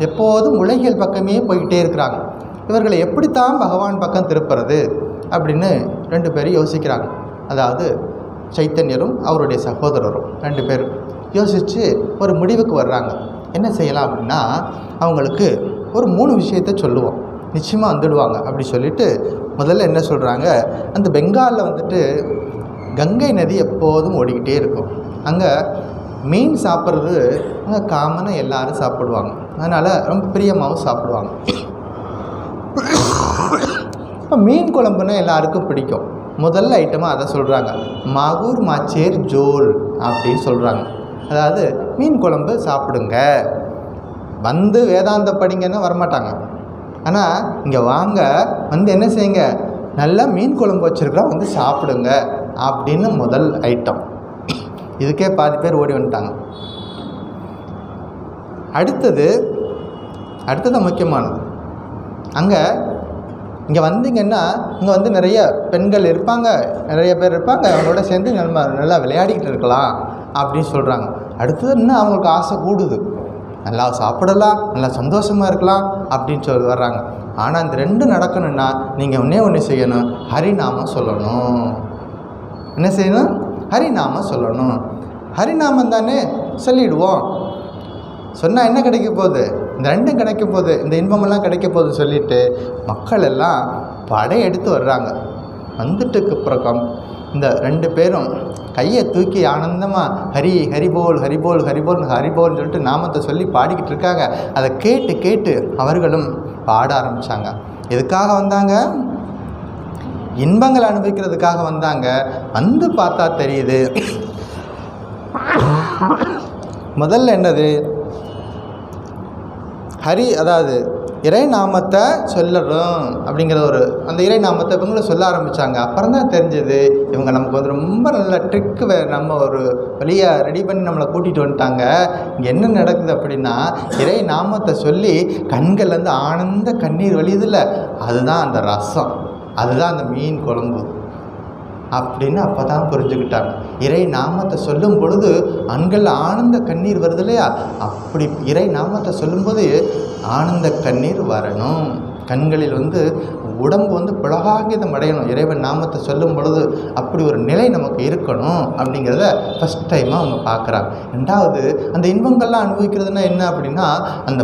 எப்போதும் உலகியல் பக்கமே போய்கிட்டே இருக்கிறாங்க. இவர்களை எப்படித்தான் பகவான் பக்கம் திருப்புறது அப்படின்னு 2 பேரும் யோசிக்கிறாங்க. அதாவது சைத்தன்யரும் அவருடைய சகோதரரும் 2 பேரும் யோசித்து ஒரு முடிவுக்கு வர்றாங்க. என்ன செய்யலாம் அப்படின்னா, அவங்களுக்கு ஒரு 3 விஷயத்தை சொல்லுவோம், நிச்சயமாக வந்துடுவாங்க அப்படி சொல்லிவிட்டு முதல்ல என்ன சொல்கிறாங்க, அந்த பெங்காலில் வந்துட்டு கங்கை நதி எப்போதும் ஓடிக்கிட்டே இருக்கும். அங்கே மீன் சாப்பிட்றது அங்கே காமனாக எல்லோரும் சாப்பிடுவாங்க. அதனால் ரொம்ப பிரியமாகவும் சாப்பிடுவாங்க. இப்போ மீன் குழம்புன்னா எல்லாருக்கும் பிடிக்கும். முதல்ல ஐட்டமாக அதை சொல்கிறாங்க, மாகூர் மாச்சேர் ஜோல் அப்படின்னு சொல்கிறாங்க. அதாவது மீன் குழம்பு சாப்பிடுங்க. வந்து வேதாந்த படிங்கன்னா வரமாட்டாங்க. ஆனால் இங்கே வாங்க, வந்து என்ன செய்யுங்க, நல்லா மீன் குழம்பு வச்சுருக்கிறோம், வந்து சாப்பிடுங்க அப்படின்னு முதல் ஐட்டம். இதுக்கே பாதி பேர் ஓடி வந்துட்டாங்க. அடுத்தது முக்கியமானது, இங்கே வந்தீங்கன்னா இங்கே வந்து நிறைய பெண்கள் இருப்பாங்க, நிறைய பேர் இருப்பாங்க, அவங்களோட சேர்ந்து நம்ம நல்லா விளையாடிக்கிட்டு இருக்கலாம் அப்படின்னு சொல்கிறாங்க. அடுத்தது இன்னும் அவங்களுக்கு ஆசை கூடுது, நல்லா சாப்பிடலாம், நல்லா சந்தோஷமாக இருக்கலாம் அப்படின்னு சொல்லி வர்றாங்க. ஆனால் இந்த 2 நடக்கணும்னா நீங்கள் ஒன்று செய்யணும், ஹரிநாமம் சொல்லணும். என்ன செய்யணும்? ஹரிநாமம் சொல்லணும். ஹரிநாமம் தானே சொல்லிவிடுவோம். சொன்னால் என்ன கிடைக்க போகுது? இந்த 2 கிடைக்க போகுது, இந்த இன்பமெல்லாம் கிடைக்க போகுது சொல்லிவிட்டு மக்கள் எல்லாம் படையெடுத்து வர்றாங்க. வந்துட்டுக்கு அப்புறம் இந்த 2 பேரும் கையை தூக்கி ஆனந்தமாக ஹரிபோல் ஹரிபோல் ஹரிபோல் ஹரிபோல்னு சொல்லிட்டு நாமத்தை சொல்லி பாடிக்கிட்டு இருக்காங்க. அதை கேட்டு கேட்டு அவர்களும் பாட ஆரம்பித்தாங்க. எதுக்காக வந்தாங்க? இன்பங்களை அனுபவிக்கிறதுக்காக வந்தாங்க. வந்து பார்த்தா தெரியுது, முதல்ல என்னது, அதாவது இறை நாமத்தை சொல்லணும் அப்படிங்கிற அந்த இறை நாமத்தை இவங்கள சொல்ல ஆரம்பித்தாங்க. அப்புறம் தான் தெரிஞ்சது, இவங்க நமக்கு வந்து ரொம்ப நல்ல ட்ரிக்கு நம்ம ஒரு வழியாக ரெடி பண்ணி நம்மளை கூட்டிகிட்டு வந்துட்டாங்க. இங்கே என்ன நடக்குது அப்படின்னா, இறை நாமத்தை சொல்லி கண்கள்லேருந்து ஆனந்த கண்ணீர் வழியுதில்ல, அதுதான் அந்த ரசம், அதுதான் அந்த மீன் குழம்பு அப்படின்னு அப்போ தான் புரிஞ்சுக்கிட்டாங்க. இறை நாமத்தை சொல்லும் பொழுது கண்களில் ஆனந்த கண்ணீர் வருது இல்லையா, அப்படி இறை நாமத்தை சொல்லும்போது ஆனந்த கண்ணீர் வரணும். கண்களில் வந்து உடம்பு வந்து புலகாகிதம் அடையணும். இறைவன் நாமத்தை சொல்லும் பொழுது அப்படி ஒரு நிலை நமக்கு இருக்கணும் அப்படிங்கிறத ஃபஸ்ட் டைமாக அவங்க பார்க்குறாங்க. 2வது, அந்த இன்பங்கள்லாம் அனுபவிக்கிறதுனா என்ன அப்படின்னா, அந்த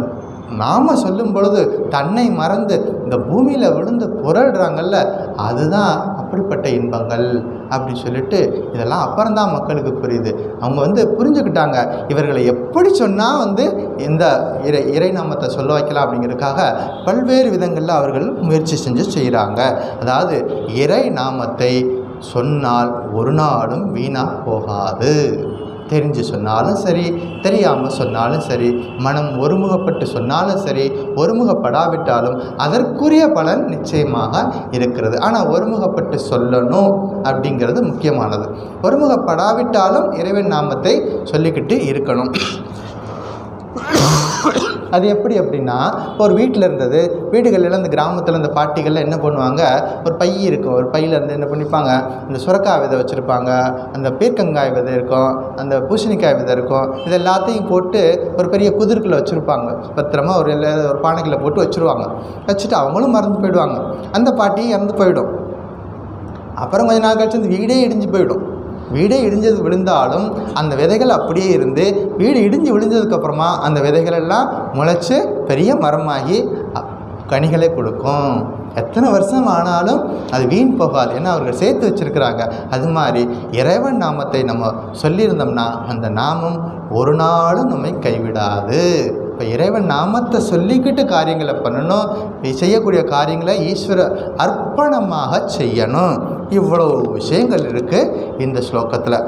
நாம சொல்லும் பொழுது தன்னை மறந்து இந்த பூமியில் விழுந்து புரள்றாங்கல்ல, அதுதான் அப்படிப்பட்ட இன்பங்கள் அப்படி சொல்லிட்டு இதெல்லாம் அப்புறம்தான் மக்களுக்கு புரியுது. அவங்க வந்து புரிஞ்சுக்கிட்டாங்க, இவர்களை எப்படி சொன்னால் வந்து இந்த இறை நாமத்தை சொல்ல வைக்கலாம் அப்படிங்கிறதுக்காக பல்வேறு விதங்களில் அவர்கள் முயற்சி செஞ்சு செய்கிறாங்க. அதாவது இறை நாமத்தை சொன்னால் ஒரு நாளும் வீணாக போகாது. தெரிஞ்சு சொன்னாலும் சரி, தெரியாமல் சொன்னாலும் சரி, மனம் ஒருமுகப்பட்டு சொன்னாலும் சரி, ஒருமுகப்படாவிட்டாலும் அதற்குரிய பலன் நிச்சயமாக இருக்கிறது. ஆனால் ஒருமுகப்பட்டு சொல்லணும் அப்படிங்கிறது முக்கியமானது. ஒருமுகப்படாவிட்டாலும் இறைவன் நாமத்தை சொல்லிக்கிட்டு இருக்கணும். அது எப்படி அப்படின்னா, ஒரு வீட்டில் இருந்தது, வீடுகளில் இந்த கிராமத்தில் இந்த பாட்டிகளில் என்ன பண்ணுவாங்க, ஒரு பை இருக்கும், ஒரு பையில் இருந்து என்ன பண்ணிப்பாங்க, இந்த சுரக்காய் விதை வச்சுருப்பாங்க, அந்த பீர்க்கங்காய் விதை இருக்கும், அந்த பூசணிக்காய் விதை இருக்கும், இது எல்லாத்தையும் போட்டு ஒரு பெரிய குதிர்க்குள்ளே வச்சுருப்பாங்க. பத்திரமா ஒரு பானைகளை போட்டு வச்சுருவாங்க. வச்சுட்டு அவங்களும் மறந்து போயிடுவாங்க, அந்த பாட்டியும் இறந்து போயிடும். அப்புறம் கொஞ்ச நாள் கழிச்சு அந்த வீடே இடிஞ்சு போயிடும். வீடே இடிஞ்சது விழுந்தாலும் அந்த விதைகள் அப்படியே இருந்து, வீடு இடிஞ்சு விழுந்ததுக்கப்புறமா அந்த விதைகள் எல்லாம் முளைச்சி பெரிய மரமாகி கனிகளை கொடுக்கும். எத்தனை வருஷம் ஆனாலும் அது வீண் போகாது. ஏன்னா அவர்கள் சேர்த்து வச்சுருக்கிறாங்க. அது மாதிரி இறைவன் நாமத்தை நம்ம சொல்லியிருந்தோம்னா அந்த நாமம் ஒரு நாளும் நம்மை கைவிடாது. இப்போ இறைவன் நாமத்தை சொல்லிக்கிட்டு காரியங்களை பண்ணணும். செய்யக்கூடிய காரியங்களை ஈஸ்வர அர்ப்பணமாக செய்யணும். இவ்வளோ விஷயங்கள் இருக்குது இந்த ஸ்லோகத்தில்.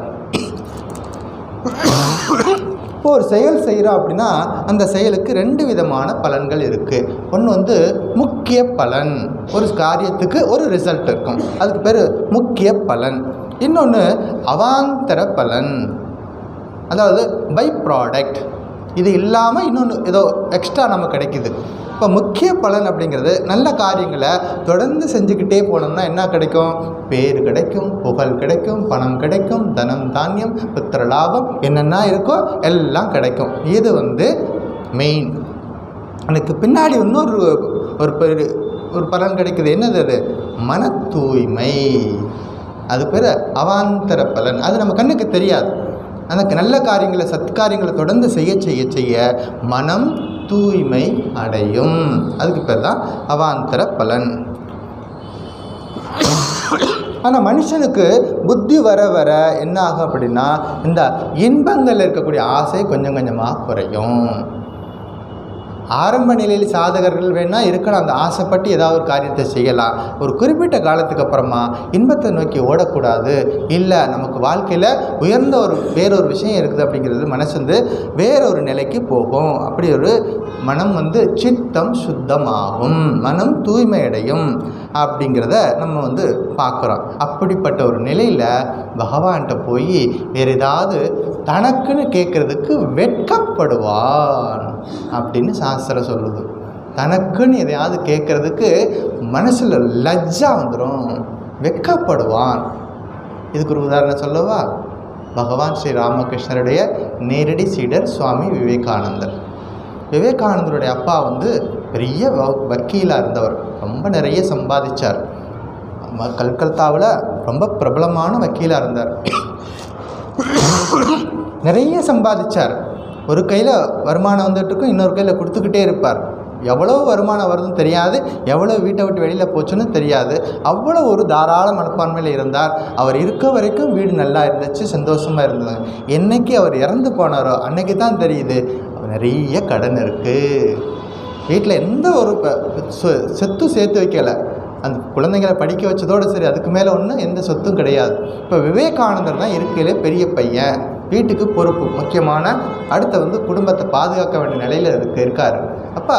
இப்போ ஒரு செயல் செய்கிறோம் அப்படின்னா அந்த செயலுக்கு 2 விதமான பலன்கள் இருக்குது. ஒன்று முக்கிய பலன், ஒரு காரியத்துக்கு ஒரு ரிசல்ட் இருக்கும், அதுக்கு பேர் முக்கிய பலன். இன்னொன்று அவாந்தர பலன், அதாவது பை ப்ராடக்ட். இது இல்லாமல் இன்னொன்று ஏதோ எக்ஸ்ட்ரா நமக்கு கிடைக்குது. இப்போ முக்கிய பலன் அப்படிங்கிறது நல்ல காரியங்களை தொடர்ந்து செஞ்சுக்கிட்டே போனோம்னா என்ன கிடைக்கும்? பேர் கிடைக்கும், புகழ் கிடைக்கும், பணம் கிடைக்கும், தனம் தானியம், புத்திர லாபம், என்னென்ன இருக்கோ எல்லாம் கிடைக்கும். இது மெயின். எனக்கு பின்னாடி இன்னொரு ஒரு பலன் கிடைக்குது. என்னது அது? மன தூய்மை. அது பேர் அவாந்தர பலன். அது நம்ம கண்ணுக்கு தெரியாது. அந்த நல்ல காரியங்களை சத்காரியங்களை தொடர்ந்து செய்ய செய்ய செய்ய மனம் தூய்மை அடையும். அதுக்கு பேர் தான் அவாந்தர பலன். ஆனால் மனுஷனுக்கு புத்தி வர வர என்ன ஆகும் அப்படின்னா இந்த இன்பங்கள் இருக்கக்கூடிய ஆசை கொஞ்சம் கொஞ்சமாக குறையும். ஆரம்ப நிலையில் சாதகர்கள் வேணால் இருக்கலாம், அந்த ஆசைப்பட்டு ஏதாவது ஒரு காரியத்தை செய்யலாம். ஒரு குறிப்பிட்ட காலத்துக்கு அப்புறமா இன்பத்தை நோக்கி ஓடக்கூடாது. இல்லை, நமக்கு வாழ்க்கையில் உயர்ந்த வேறொரு விஷயம் இருக்குது அப்படிங்கிறது மனசு வேறொரு நிலைக்கு போகும். அப்படி ஒரு மனம் சித்தம் சுத்தமாகும், மனம் தூய்மையடையும் அப்படிங்கிறத நம்ம பார்க்குறோம். அப்படிப்பட்ட ஒரு நிலையில் பகவான்கிட்ட போய் வேறு ஏதாவது தனக்குன்னு கேட்குறதுக்கு வெட்கப்படுவான் அப்படின்னு சாஸ்திரம் சொல்லுது. தனக்குன்னு எதையாவது கேட்குறதுக்கு மனசில் லஜ்ஜா வந்துடும், வெட்கப்படுவான். இதுக்கு ஒரு உதாரணம் சொல்லவா? பகவான் ஸ்ரீ ராமகிருஷ்ணருடைய நேரடி சீடர் சுவாமி விவேகானந்தர். விவேகானந்தருடைய அப்பா பெரிய வக்கீலாக இருந்தவர். ரொம்ப நிறைய சம்பாதிச்சார். கல்கத்தாவில் ரொம்ப பிரபலமான வக்கீலாக இருந்தார். நிறைய சம்பாதிச்சார். ஒரு கையில் வருமானம் வந்துட்டுருக்கும், இன்னொரு கையில் கொடுத்துக்கிட்டே இருப்பார். எவ்வளோ வருமானம் வருதுன்னு தெரியாது, எவ்வளோ வீட்டை விட்டு வெளியில் போச்சுன்னு தெரியாது. அவ்வளோ ஒரு தாராள மனப்பான்மையில் இருந்தார். அவர் இருக்க வரைக்கும் வீடு நல்லா இருந்துச்சு, சந்தோஷமாக இருந்தது. என்னைக்கு அவர் இறந்து போனாரோ அன்னைக்கு தான் தெரியுது நிறைய கடன் இருக்குது. வீட்டில் எந்த ஒரு சொத்தும் சேர்த்து வைக்கலை. அந்த குழந்தைங்களை படிக்க வச்சதோடு சரி, அதுக்கு மேலே ஒன்றும் எந்த சொத்தும் கிடையாது. இப்போ விவேகானந்தர் தான் இருக்கையிலே பெரிய பையன், வீட்டுக்கு பொறுப்பு முக்கியமான, அடுத்த குடும்பத்தை பாதுகாக்க வேண்டிய நிலையில் இருக்கார். அப்போ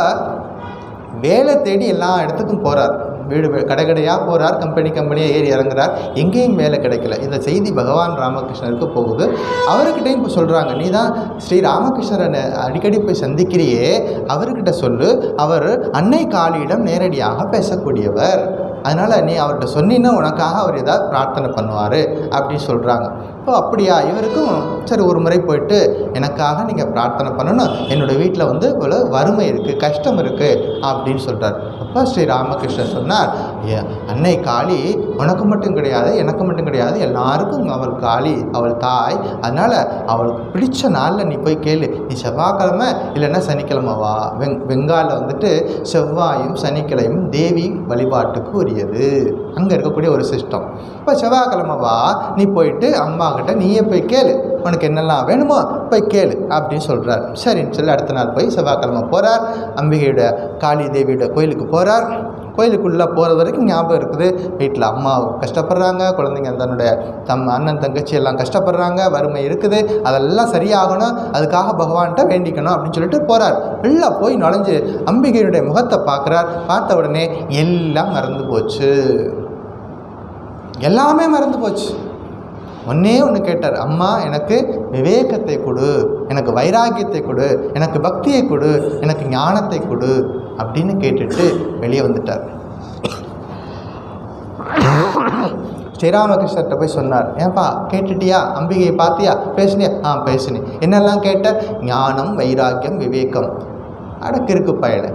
வேலை தேடி எல்லா இடத்துக்கும் போகிறார். வீடு கடையாக போகிறார், கம்பெனியாக ஏறி இறங்குறார். எங்கேயும் வேலை கிடைக்கல. இந்த செய்தி பகவான் ராமகிருஷ்ணருக்கு போகுது. அவர்கிட்டையும் இப்போ சொல்கிறாங்க, நீ தான் ஸ்ரீ ராமகிருஷ்ணரை அடிக்கடி போய் சந்திக்கிறியே, அவர்கிட்ட சொல்லு, அவர் அன்னை காளியிடம் நேரடியாக பேசக்கூடியவர். அதனால் நீ அவர்கிட்ட சொன்னீன்னா உனக்காக அவர் ஏதாவது பிரார்த்தனை பண்ணுவார் அப்படின்னு சொல்கிறாங்க. இப்போ அப்படியா? இவருக்கும் சரி, ஒரு முறை போயிட்டு எனக்காக நீங்கள் பிரார்த்தனை பண்ணணும், என்னோடய வீட்டில் இவ்வளோ வறுமை இருக்குது, கஷ்டம் இருக்குது அப்படின்னு சொல்கிறார். அப்போ ஸ்ரீ ராமகிருஷ்ணர் சொன்னார், அன்னை காளி உனக்கு மட்டும் கிடையாது, எனக்கு மட்டும் கிடையாது, எல்லாருக்கும் அவள் காளி, அவள் தாய். அதனால் அவளுக்கு பிடிச்ச நாளில் நீ போய் கேளு. நீ செவ்வாய்க்கிழமை இல்லைன்னா சனிக்கிழமை வா. பெங்காலில் செவ்வாயும் சனிக்கிழமையும் தேவி வழிபாட்டுக்கு உரியது. அங்கே இருக்கக்கூடிய ஒரு சிஸ்டம். இப்போ செவ்வாய்க்கிழமை வா, நீ போயிட்டு அம்மா கிட்ட நீயே போய் கேளு, உனக்கு என்னெல்லாம் வேணுமோ போய் கேளு அப்படின்னு சொல்கிறார். சரின்னு சொல்லி அடுத்த நாள் போய் செவ்வாய்க்கிழமை போகிறார். அம்பிகையோட காளி தேவியோட கோயிலுக்கு போகிறார். கோயிலுக்குள்ளே போகிறது வரைக்கும் ஞாபகம் இருக்குது. வீட்டில் அம்மா கஷ்டப்படுறாங்க, குழந்தைங்க தன்னுடைய அண்ணன் தங்கச்சி எல்லாம் கஷ்டப்படுறாங்க, வறுமை இருக்குது, அதெல்லாம் சரியாகணும், அதுக்காக பகவான்கிட்ட வேண்டிக்கணும் அப்படின்னு சொல்லிட்டு போகிறார். வெளில போய் நுழைஞ்சு அம்பிகையினுடைய முகத்தை பார்க்குறார். பார்த்த உடனே எல்லாம் மறந்து போச்சு, எல்லாமே மறந்து போச்சு. ஒன்றே ஒன்று கேட்டார், அம்மா எனக்கு விவேகத்தை கொடு, எனக்கு வைராக்கியத்தை கொடு, எனக்கு பக்தியை கொடு, எனக்கு ஞானத்தை கொடு அப்படின்னு கேட்டுட்டு வெளியே வந்துட்டார். ஸ்ரீராமகிருஷ்ணர்கிட்ட போய் சொன்னார், ஏன்பா கேட்டுட்டியா, அம்பிகையை பார்த்தியா, பேசுனியா? பேசுனேன். என்னெல்லாம் கேட்ட? ஞானம், வைராக்கியம், விவேகம். அடக்கு இருக்கு பயல,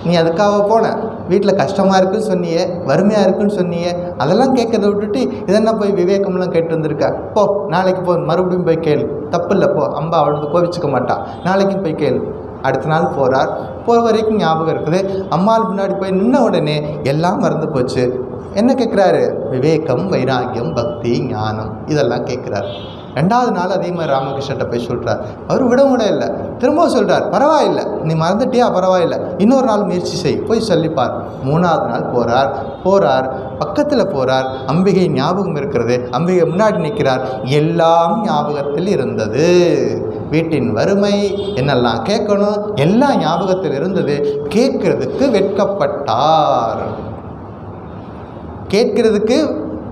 நீ அதுக்காக போன, வீட்டில் கஷ்டமாக இருக்குன்னு சொன்னியே, வறுமையாக இருக்குன்னு சொன்னியே, அதெல்லாம் கேட்கறத விட்டுட்டு இதெல்லாம் போய் விவேகம்லாம் கேட்டு வந்திருக்க. போ, நாளைக்கு போ, மறுபடியும் போய் கேளு, தப்பு இல்லை, போ, அம்பா அவளுக்கு கோவிச்சுக்க மாட்டா, நாளைக்கும் போய் கேளு அடுத்த நாள் போகிறார். போகிற வரைக்கும் ஞாபகம் இருக்குது. அம்மாள் முன்னாடி போய் நின்ன உடனே எல்லாம் மறந்து போச்சு. என்ன கேட்குறாரு? விவேகம், வைராக்கியம், பக்தி, ஞானம் இதெல்லாம் கேட்குறார். 2வது நாள் அதே மாதிரி ராமகிருஷ்ணர்கிட்ட போய் சொல்கிறார். அவர் விட இல்லை, திரும்பவும் சொல்கிறார், பரவாயில்லை, நீ மறந்துட்டியா, பரவாயில்லை, இன்னொரு நாள் முயற்சி செய், போய் சொல்லிப்பார். 3வது நாள் போகிறார், பக்கத்தில் போகிறார். அம்பிகை ஞாபகம் இருக்கிறது. அம்பிகை முன்னாடி நிற்கிறார். எல்லாம் ஞாபகத்தில் இருந்தது. வீட்டின் வறுமை, என்னெல்லாம் கேட்கணும், எல்லாம் ஞாபகத்தில் இருந்தது. கேட்கறதுக்கு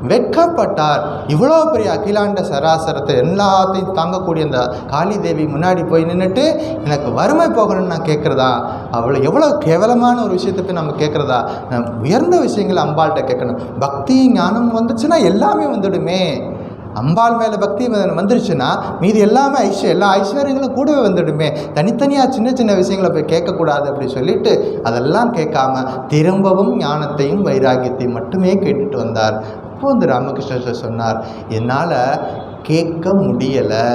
வெட்கப்பட்டார். இவ்வளோ பெரிய அகிலாண்ட சராசரத்தை எல்லாத்தையும் தாங்கக்கூடிய அந்த காளி தேவி முன்னாடி போய் நின்றுட்டு எனக்கு வறுமை போகணும்னு நான் கேட்குறதா? அவ்வளோ எவ்வளோ கேவலமான ஒரு விஷயத்தை நம்ம கேட்குறதா? உயர்ந்த விஷயங்களை அம்பாள்கிட்ட கேட்கணும். பக்தி ஞானம் வந்துச்சுன்னா எல்லாமே வந்துடுமே. அம்பாள் மேலே பக்தி வந்துருச்சுன்னா மீது எல்லாமே எல்லா ஐஸ்வர்யங்களும் கூடவே வந்துடுமே. தனித்தனியாக சின்ன சின்ன விஷயங்களை போய் கேட்கக்கூடாது அப்படி சொல்லிட்டு அதெல்லாம் கேட்காம திரும்பவும் ஞானத்தையும் வைராக்கியத்தையும் மட்டுமே கேட்டுட்டு வந்தார். அப்போ வந்து ராமகிருஷ்ணர் சொன்னார், என்னால் கேட்க முடியலை.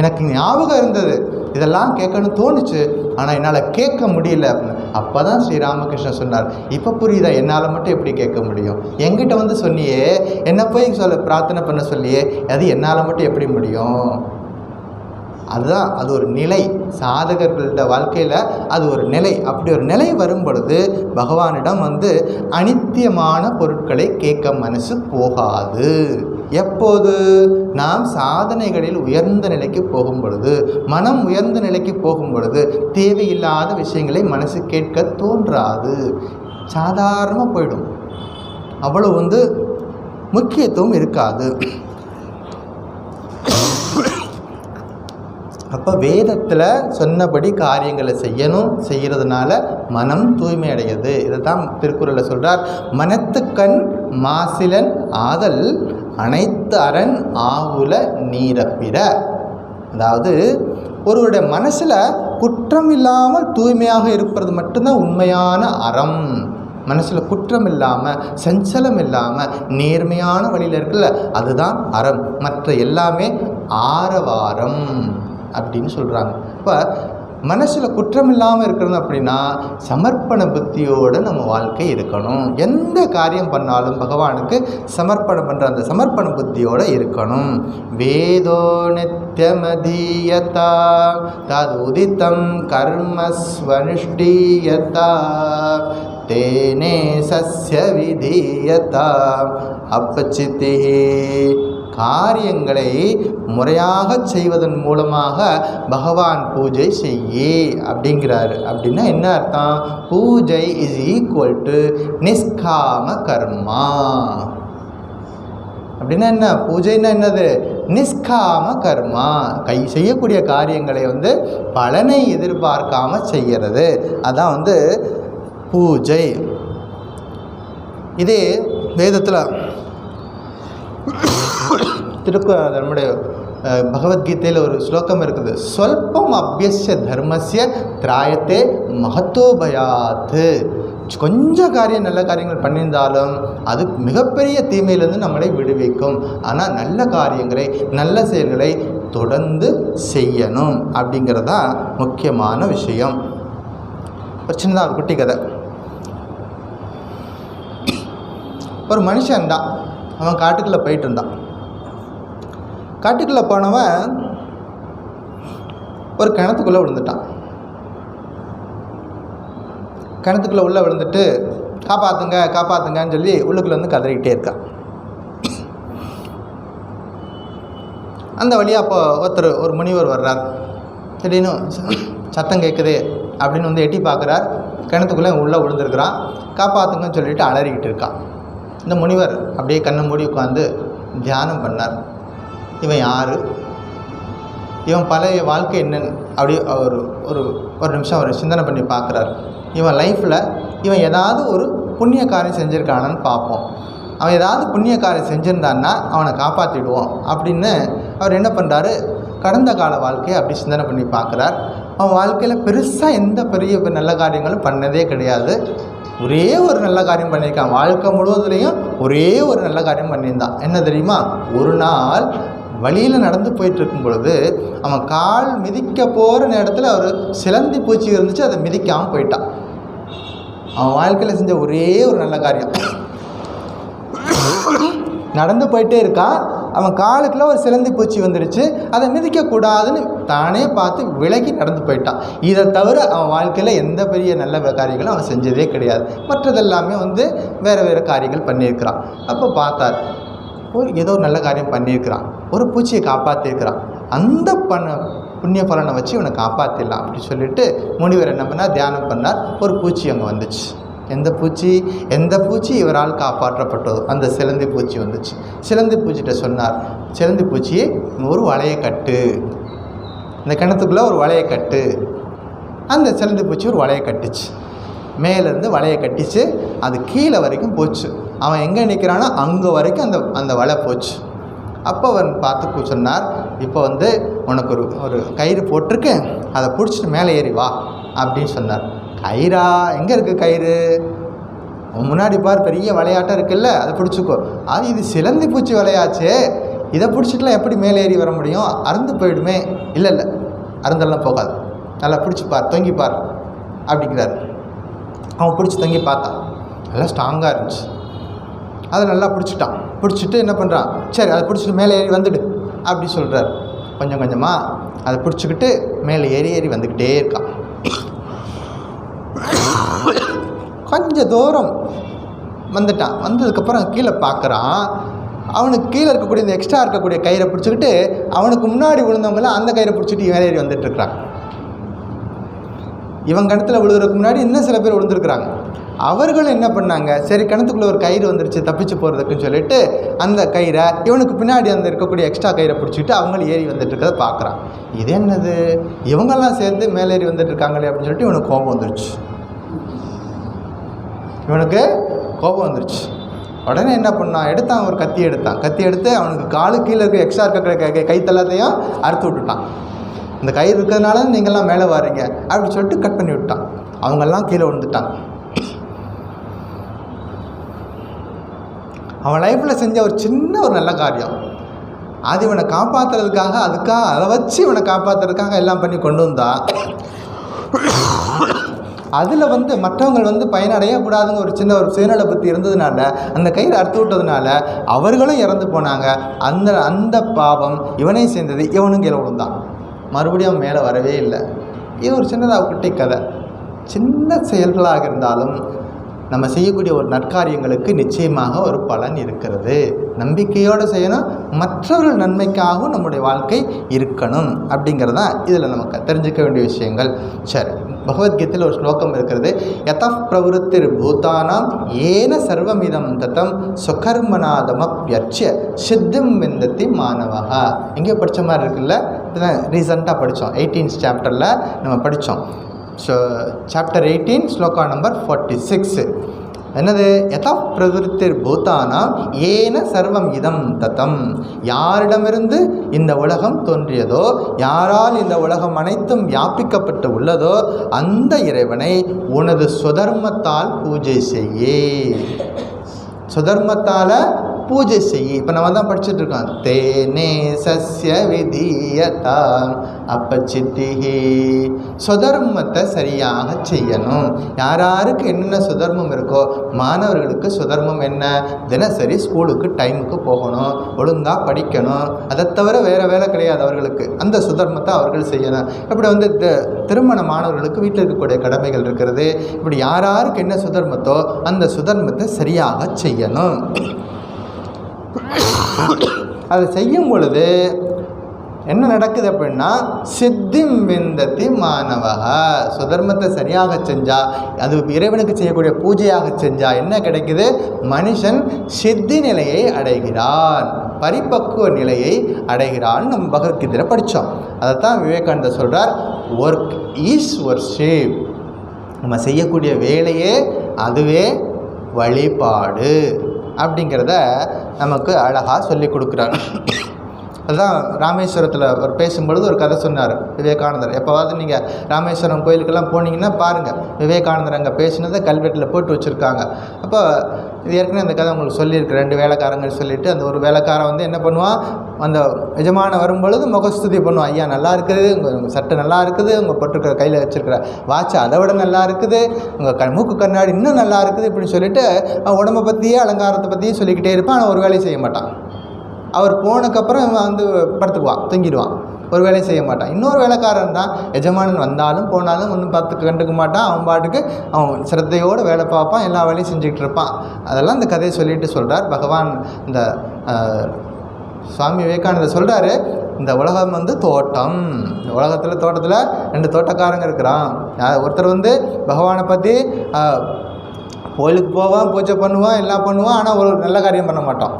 எனக்கு ஞாபகம் இருந்தது, இதெல்லாம் கேட்கணும்னு தோணுச்சு, ஆனால் என்னால் கேட்க முடியல அப்படின்னு. அப்போ தான் ஸ்ரீராமகிருஷ்ணர் சொன்னார், இப்போ புரியுதா என்னால் மட்டும் எப்படி கேட்க முடியும்? என்கிட்ட வந்து சொன்னியே, என்னை போய் பிரார்த்தனை பண்ண சொல்லியே, அது என்னால் மட்டும் எப்படி முடியும்? அதுதான், அது ஒரு நிலை. சாதகர்களோட வாழ்க்கையில் அது ஒரு நிலை. அப்படி ஒரு நிலை வரும் பொழுது பகவானிடம் வந்து அனித்தியமான பொருட்களை கேட்க மனசு போகாது. எப்போது? நாம் சாதனைகளில் உயர்ந்த நிலைக்கு போகும் பொழுது, மனம் உயர்ந்த நிலைக்கு போகும் பொழுது தேவையில்லாத விஷயங்களை மனசு கேட்க தோன்றாது. சாதாரணமாக போயிடும். அவ்வளோ வந்து முக்கியத்துவம் இருக்காது. அப்போ வேதத்தில் சொன்னபடி காரியங்களை செய்கிறதுனால மனம் தூய்மை அடையுது. இதை தான் திருக்குறளில் சொல்கிறார், மனத்துக்கண் மாசிலன் ஆதல் அனைத்து அரண் ஆகுல நீரப்பிற. அதாவது ஒருவருடைய மனசில் குற்றம் இல்லாமல் தூய்மையாக இருப்பது மட்டும்தான் உண்மையான அறம். மனசில் குற்றம் இல்லாமல், சஞ்சலம் இல்லாமல், நேர்மையான வழியில் இருக்குல்ல, அதுதான் அறம். மற்ற எல்லாமே ஆரவாரம் அப்படின்னு சொல்கிறாங்க. இப்போ மனசில் குற்றம் இல்லாமல் இருக்கிறது அப்படின்னா சமர்ப்பண புத்தியோடு நம்ம வாழ்க்கை இருக்கணும். எந்த காரியம் பண்ணாலும் பகவானுக்கு சமர்ப்பணம் பண்ணுற அந்த சமர்ப்பண புத்தியோடு இருக்கணும். வேதோ நித்யமதீயதா தது உதித்தம் கர்மஸ்வனுஷ்டீயதா தேனே சஸ்ய விதீயதா அப்பச்சித்தி. காரியங்களை முறையாக செய்வதன் மூலமாக பகவான் பூஜை செய்யே அப்படிங்கிறாரு. அப்படின்னா என்ன அர்த்தம்? பூஜை இஸ் ஈக்குவல் டு நிஷ்காம கர்மா. அப்படின்னா என்ன? பூஜைன்னா என்னது? நிஷ்காம கர்மா. செய்யக்கூடிய காரியங்களை வந்து பலனை எதிர்பார்க்காம செய்கிறது, அதான் வந்து பூஜை. இதே வேதத்தில் நம்முடைய பகவத்கீதையில் ஒரு ஸ்லோகம் இருக்குது, ஸ்வல்பம் அபியஸ்ய தர்மஸ்ய திராயத்தே மகத்தோபயாத். கொஞ்சம் காரியம் நல்ல காரியங்கள் பண்ணியிருந்தாலும் அது மிகப்பெரிய தீமையிலிருந்து நம்மளை விடுவிக்கும். ஆனால் நல்ல காரியங்களை, நல்ல செயல்களை தொடர்ந்து செய்யணும் அப்படிங்கிறதான் முக்கியமான விஷயம். ஒரு சின்னதாக ஒரு குட்டி கதை. ஒரு மனுஷன்தான், அவன் காட்டுக்குள்ளே போயிட்டு இருந்தான். காட்டுக்குள்ளே போனவன் ஒரு கிணத்துக்குள்ளே விழுந்துட்டான். கிணத்துக்குள்ளே உள்ளே விழுந்துட்டு காப்பாற்றுங்க காப்பாற்றுங்கன்னு சொல்லி உள்ளுக்குள்ளே வந்து கதறிக்கிட்டே இருக்கான். அந்த வழியாக அப்போ ஒரு முனிவர் வர்றார். திடீர்னு சத்தம் கேட்குது அப்படின்னு வந்து எட்டி பார்க்குறார். கிணத்துக்குள்ளே உள்ளே விழுந்துருக்கிறான். காப்பாற்றுங்கன்னு சொல்லிட்டு அலறிக்கிட்டு இருக்கான். இந்த முனிவர் அப்படியே கண்ணை மூடி உட்காந்து தியானம் பண்ணார். இவன் யார், இவன் பழைய வாழ்க்கை என்னன்னு அப்படி ஒரு நிமிஷம் அவர் சிந்தனை பண்ணி பார்க்குறார். இவன் லைஃப்பில் இவன் ஏதாவது ஒரு புண்ணிய காரியம் செஞ்சுருக்கானான்னு பார்ப்போம். அவன் ஏதாவது புண்ணிய காரியம் செஞ்சுருந்தான்னா அவனை காப்பாற்றிடுவோம் அப்படின்னு அவர் என்ன பண்ணுறாரு, கடந்த கால வாழ்க்கையை அப்படி சிந்தனை பண்ணி பார்க்குறார். அவன் வாழ்க்கையில் பெருசாக எந்த பெரிய நல்ல காரியங்களும் பண்ணதே கிடையாது. ஒரே ஒரு நல்ல காரியம் பண்ணியிருக்கான். வாழ்க்கை முழுவதுலேயும் ஒரே ஒரு நல்ல காரியம் பண்ணியிருந்தான். என்ன தெரியுமா? ஒரு நாள் வழியில் நடந்து போயிட்டுருக்கும் பொழுது அவன் கால் மிதிக்க போகிற நேரத்தில் ஒரு சிலந்தி பூச்சி இருந்துச்சு, அதை மிதிக்காமல் போயிட்டான். அவன் வாழ்க்கையில் செஞ்ச ஒரே ஒரு நல்ல காரியம். நடந்து போயிட்டே இருக்கான், அவன் காலுக்குள்ள ஒரு சிலந்தி பூச்சி வந்துடுச்சு, அதை மிதிக்கக்கூடாதுன்னு தானே பார்த்து விலகி நடந்து போயிட்டான். இதை தவிர அவன் வாழ்க்கையில் எந்த பெரிய நல்ல காரியங்களும் அவன் செஞ்சதே கிடையாது. மற்றதெல்லாமே வேறு வேறு காரியங்கள் பண்ணியிருக்கிறான். அப்போ பார்த்தார், ஏதோ நல்ல காரியம் பண்ணியிருக்கிறான், ஒரு பூச்சியை காப்பாற்றிருக்கிறான், அந்த புண்ணிய பலனை வச்சு இவனை காப்பாற்றிடலாம் அப்படின்னு சொல்லிட்டு முனிவர் என்ன பண்ணார், தியானம் பண்ணார். ஒரு பூச்சி அங்கே வந்துச்சு. எந்த பூச்சி இவரால் காப்பாற்றப்பட்டதோ அந்த சிலந்தி பூச்சி வந்துச்சு. சிலந்தி பூச்சிகிட்ட சொன்னார், சிலந்தி பூச்சியை ஒரு வலையை கட்டு, இந்த கிணத்துக்குள்ளே ஒரு வலையை கட்டு. அந்த சிலந்தி பூச்சி ஒரு வலையை கட்டுச்சு, மேலேருந்து வலையை கட்டிச்சு. அது கீழே வரைக்கும் போச்சு. அவன் எங்கே நிற்கிறானோ அங்கே வரைக்கும் அந்த வலை போச்சு. அப்போ அவன் பார்த்து சொன்னார், இப்போ உனக்கு ஒரு கயிறு போட்டிருக்கேன், அதை பிடிச்சிட்டு மேலே ஏறி வா அப்படின்னு சொன்னார். கயிறா? எங்கே இருக்குது கயிறு? முன்னாடி பார் பெரிய விளையாட்டம் இருக்குல்ல, அதை பிடிச்சிக்கோ. இது சிலந்தி பூச்சி விளையாச்சே, இதை பிடிச்சிட்டுலாம் எப்படி மேலே ஏறி வர முடியும்? அறுந்து போயிடுமே. இல்லை அறுந்தெல்லாம் போகாது, நல்லா பிடிச்சிப்பார், தொங்கிப்பார் அப்படிங்கிறார். அவன் பிடிச்சி தொங்கி பார்த்தான், நல்லா ஸ்ட்ராங்காக இருந்துச்சு. அதை நல்லா பிடிச்சிட்டு என்ன பண்ணுறான், சரி அதை பிடிச்சிட்டு மேலே ஏறி வந்துடு அப்படி சொல்கிறார். கொஞ்சம் கொஞ்சமாக அதை பிடிச்சிக்கிட்டு மேலே ஏறி வந்துக்கிட்டே இருக்கான். கொஞ்சம் தூரம் வந்துட்டான். வந்ததுக்கப்புறம் கீழே பார்க்குறான், அவனுக்கு கீழே இருக்கக்கூடிய இந்த எக்ஸ்ட்ரா இருக்கக்கூடிய கயிறை பிடிச்சிக்கிட்டு அவனுக்கு முன்னாடி விழுந்தவங்களாம் அந்த கயிறை பிடிச்சிட்டு மேலே ஏறி வந்துட்டுருக்குறாங்க. இவன் கிணத்துல விழுகிறதுக்கு முன்னாடி இன்னும் சில பேர் விழுந்துருக்குறாங்க. அவர்களும் என்ன பண்ணாங்க, சரி கிணத்துக்குள்ளே ஒரு கயிறு வந்துருச்சு தப்பிச்சு போகிறதுக்குன்னு சொல்லிட்டு அந்த கயிறை இவனுக்கு பின்னாடி இருக்கக்கூடிய எக்ஸ்ட்ரா கயிறை பிடிச்சிட்டு அவங்களும் ஏறி வந்துட்டுருக்கதை பார்க்குறான். இது என்னது, இவங்கெல்லாம் சேர்ந்து மேலே ஏறி வந்துட்டுருக்காங்களே அப்படின்னு சொல்லிட்டு இவனுக்கு கோபம் வந்துருச்சு. உடனே என்ன பண்ணான், ஒரு கத்தி எடுத்து அவனுக்கு காலு கீழே இருக்க எக்ஸ்ட்ரா இருக்க கைத்தெல்லாத்தையும் அறுத்து விட்டுட்டான். இந்த கயிறு இருக்கிறதுனால நீங்கள்லாம் மேலே வாரீங்க அப்படின்னு சொல்லிட்டு கட் பண்ணி விட்டான். அவங்கெல்லாம் கீழே விழுந்துட்டாங்க. அவன் லைஃப்பில் செஞ்ச ஒரு சின்ன ஒரு நல்ல காரியம், அது இவனை காப்பாற்றுறதுக்காக அதை வச்சு இவனை காப்பாற்றுறதுக்காக எல்லாம் பண்ணி கொண்டு வந்தான். அதில் மற்றவங்க பயனடையக்கூடாதுங்க ஒரு சின்ன ஒரு சுயநல புத்தி இருந்ததுனால அந்த கயிறு அறுத்து விட்டதுனால அவர்களும் இறந்து போனாங்க. அந்த பாவம் இவனை சேர்ந்தது, இவனும் கீழே விழுந்தான். மறுபடியும் அவன் மேலே வரவே இல்லை. இது ஒரு சின்னதாக குட்டி கதை. சின்ன செயல்களாக இருந்தாலும் நம்ம செய்யக்கூடிய ஒரு நற்காரியங்களுக்கு நிச்சயமாக ஒரு பலன் இருக்கிறது. நம்பிக்கையோடு செய்யணும், மற்றவர்கள் நன்மைக்காகவும் நம்முடைய வாழ்க்கை இருக்கணும் அப்படிங்கிறது தான் இதில் நமக்கு தெரிஞ்சுக்க வேண்டிய விஷயங்கள். சரி, பகவத்கீதையில் ஒரு ஸ்லோகம் இருக்கிறது, யதः பிரவருத்திர் பூதானாம் ஏன சர்வமிதம் தத்தம் சுகர்மநாதமப்யர்ச்ய சித்திம் விந்ததி மாணவஹா. எங்கேயோ படித்த மாதிரி இருக்குல்ல, இதெல்லாம் ரீசெண்டாக படித்தோம், 18th சாப்டரில் நம்ம படித்தோம். ஸோ சாப்டர் 18 ஸ்லோகா நம்பர் 46 என்னது, யதா பிரவருத்திர் பூதானாம் ஏன சர்வம் இதம் தத்தம். யாரிடமிருந்து இந்த உலகம் தோன்றியதோ, யாரால் இந்த உலகம் அனைத்தும் வியாபிக்கப்பட்டு உள்ளதோ அந்த இறைவனை உனது சுதர்மத்தால் பூஜை செய்யே. சுதர்மத்தால் பூஜை செய்ய. இப்போ நம்ம தான் படிச்சுட்டு இருக்கோம், தேனே சஸ்ய விதீயதாம் அப்பச்சித்திஹி. சுதர்மத்தை சரியாக செய்யணும். யாருக்கு என்னென்ன சுதர்மம் இருக்கோ, மாணவர்களுக்கு சுதர்மம் என்ன, தினசரி ஸ்கூலுக்கு டைமுக்கு போகணும், ஒழுங்காக படிக்கணும், அதை தவிர வேறு வேலை கிடையாது அவர்களுக்கு. அந்த சுதர்மத்தை அவர்கள் செய்யணும். இப்படி திருமண மாணவர்களுக்கு வீட்டில் இருக்கக்கூடிய கடமைகள் இருக்கிறது. இப்படி யாருக்கு என்ன சுதர்மத்தோ அந்த சுதர்மத்தை சரியாக செய்யணும். அதை செய்யும் பொழுது என்ன நடக்குது அப்படின்னா, சித்திம் விந்ததி மாணவகா. சுதர்மத்தை சரியாக செஞ்சால், அது இறைவனுக்கு செய்யக்கூடிய பூஜையாக செஞ்சால் என்ன கிடைக்குது, மனுஷன் சித்தி நிலையை அடைகிறான், பரிபக்குவ நிலையை அடைகிறான்னு நம்ம பகவத்கீதையில் படித்தோம். அதைத்தான் விவேகானந்தர் சொல்கிறார், ஒர்க் ஈஸ் வர்ஷிப். நம்ம செய்யக்கூடிய வேலையே அதுவே வழிபாடு அப்படிங்கிறத நமக்கு அழகாக சொல்லி கொடுக்குறாரு. அதுதான் ராமேஸ்வரத்தில் அவர் பேசும்பொழுது ஒரு கதை சொன்னார் விவேகானந்தர். எப்போவாவது நீங்கள் ராமேஸ்வரம் கோயிலுக்கெல்லாம் போனீங்கன்னா பாருங்கள், விவேகானந்தர் அங்கே பேசினதை கல்வெட்டில் போட்டு வச்சுருக்காங்க. அப்போ இது ஏற்கனவே அந்த கதை உங்களுக்கு சொல்லியிருக்கு. 2 வேலைக்காரங்கள் சொல்லிவிட்டு அந்த ஒரு வேலைக்காரன் வந்து என்ன பண்ணுவான், அந்த எஜமான வரும்பொழுது முகஸ்துதி பண்ணுவான். ஐயா நல்லா இருக்குது, உங்கள் சட்டை நல்லா இருக்குது, உங்கள் போட்டிருக்கிற கையில் வச்சுருக்கிற வாட்ச் அதை விட நல்லா இருக்குது, உங்கள் மூக்கு கண்ணாடி இன்னும் நல்லா இருக்குது இப்படின்னு சொல்லிவிட்டு அவன் உடம்பை பற்றியே அலங்காரத்தை பற்றியும் சொல்லிக்கிட்டே இருப்பான். ஆனால் ஒரு வேலையும் செய்ய மாட்டான். அவர் போனதுக்கப்புறம் இவன் வந்து படுத்துக்குவான், தூங்கிடுவான், ஒரு வேலையும் செய்ய மாட்டான். இன்னொரு வேலைக்காரன் தான் எஜமானன் வந்தாலும் போனாலும் ஒன்றும் பார்த்து கண்டுக்க மாட்டான். அவன் பாட்டுக்கு அவன் சிரத்தையோடு வேலை பார்ப்பான், எல்லா வேலையும் செஞ்சுக்கிட்டு இருப்பான். அதெல்லாம் இந்த கதையை சொல்லிட்டு சொல்கிறார் பகவான். இந்த சுவாமி விவேகானந்தர் சொல்கிறாரு, இந்த உலகம் வந்து தோட்டம். இந்த உலகத்தில் தோட்டத்தில் 2 தோட்டக்காரங்க இருக்கிறான். ஒருத்தர் வந்து பகவானை பற்றி கோயிலுக்கு போவான், பூஜை பண்ணுவான், எல்லாம் பண்ணுவான், ஆனால் ஒரு நல்ல காரியம் பண்ண மாட்டான்.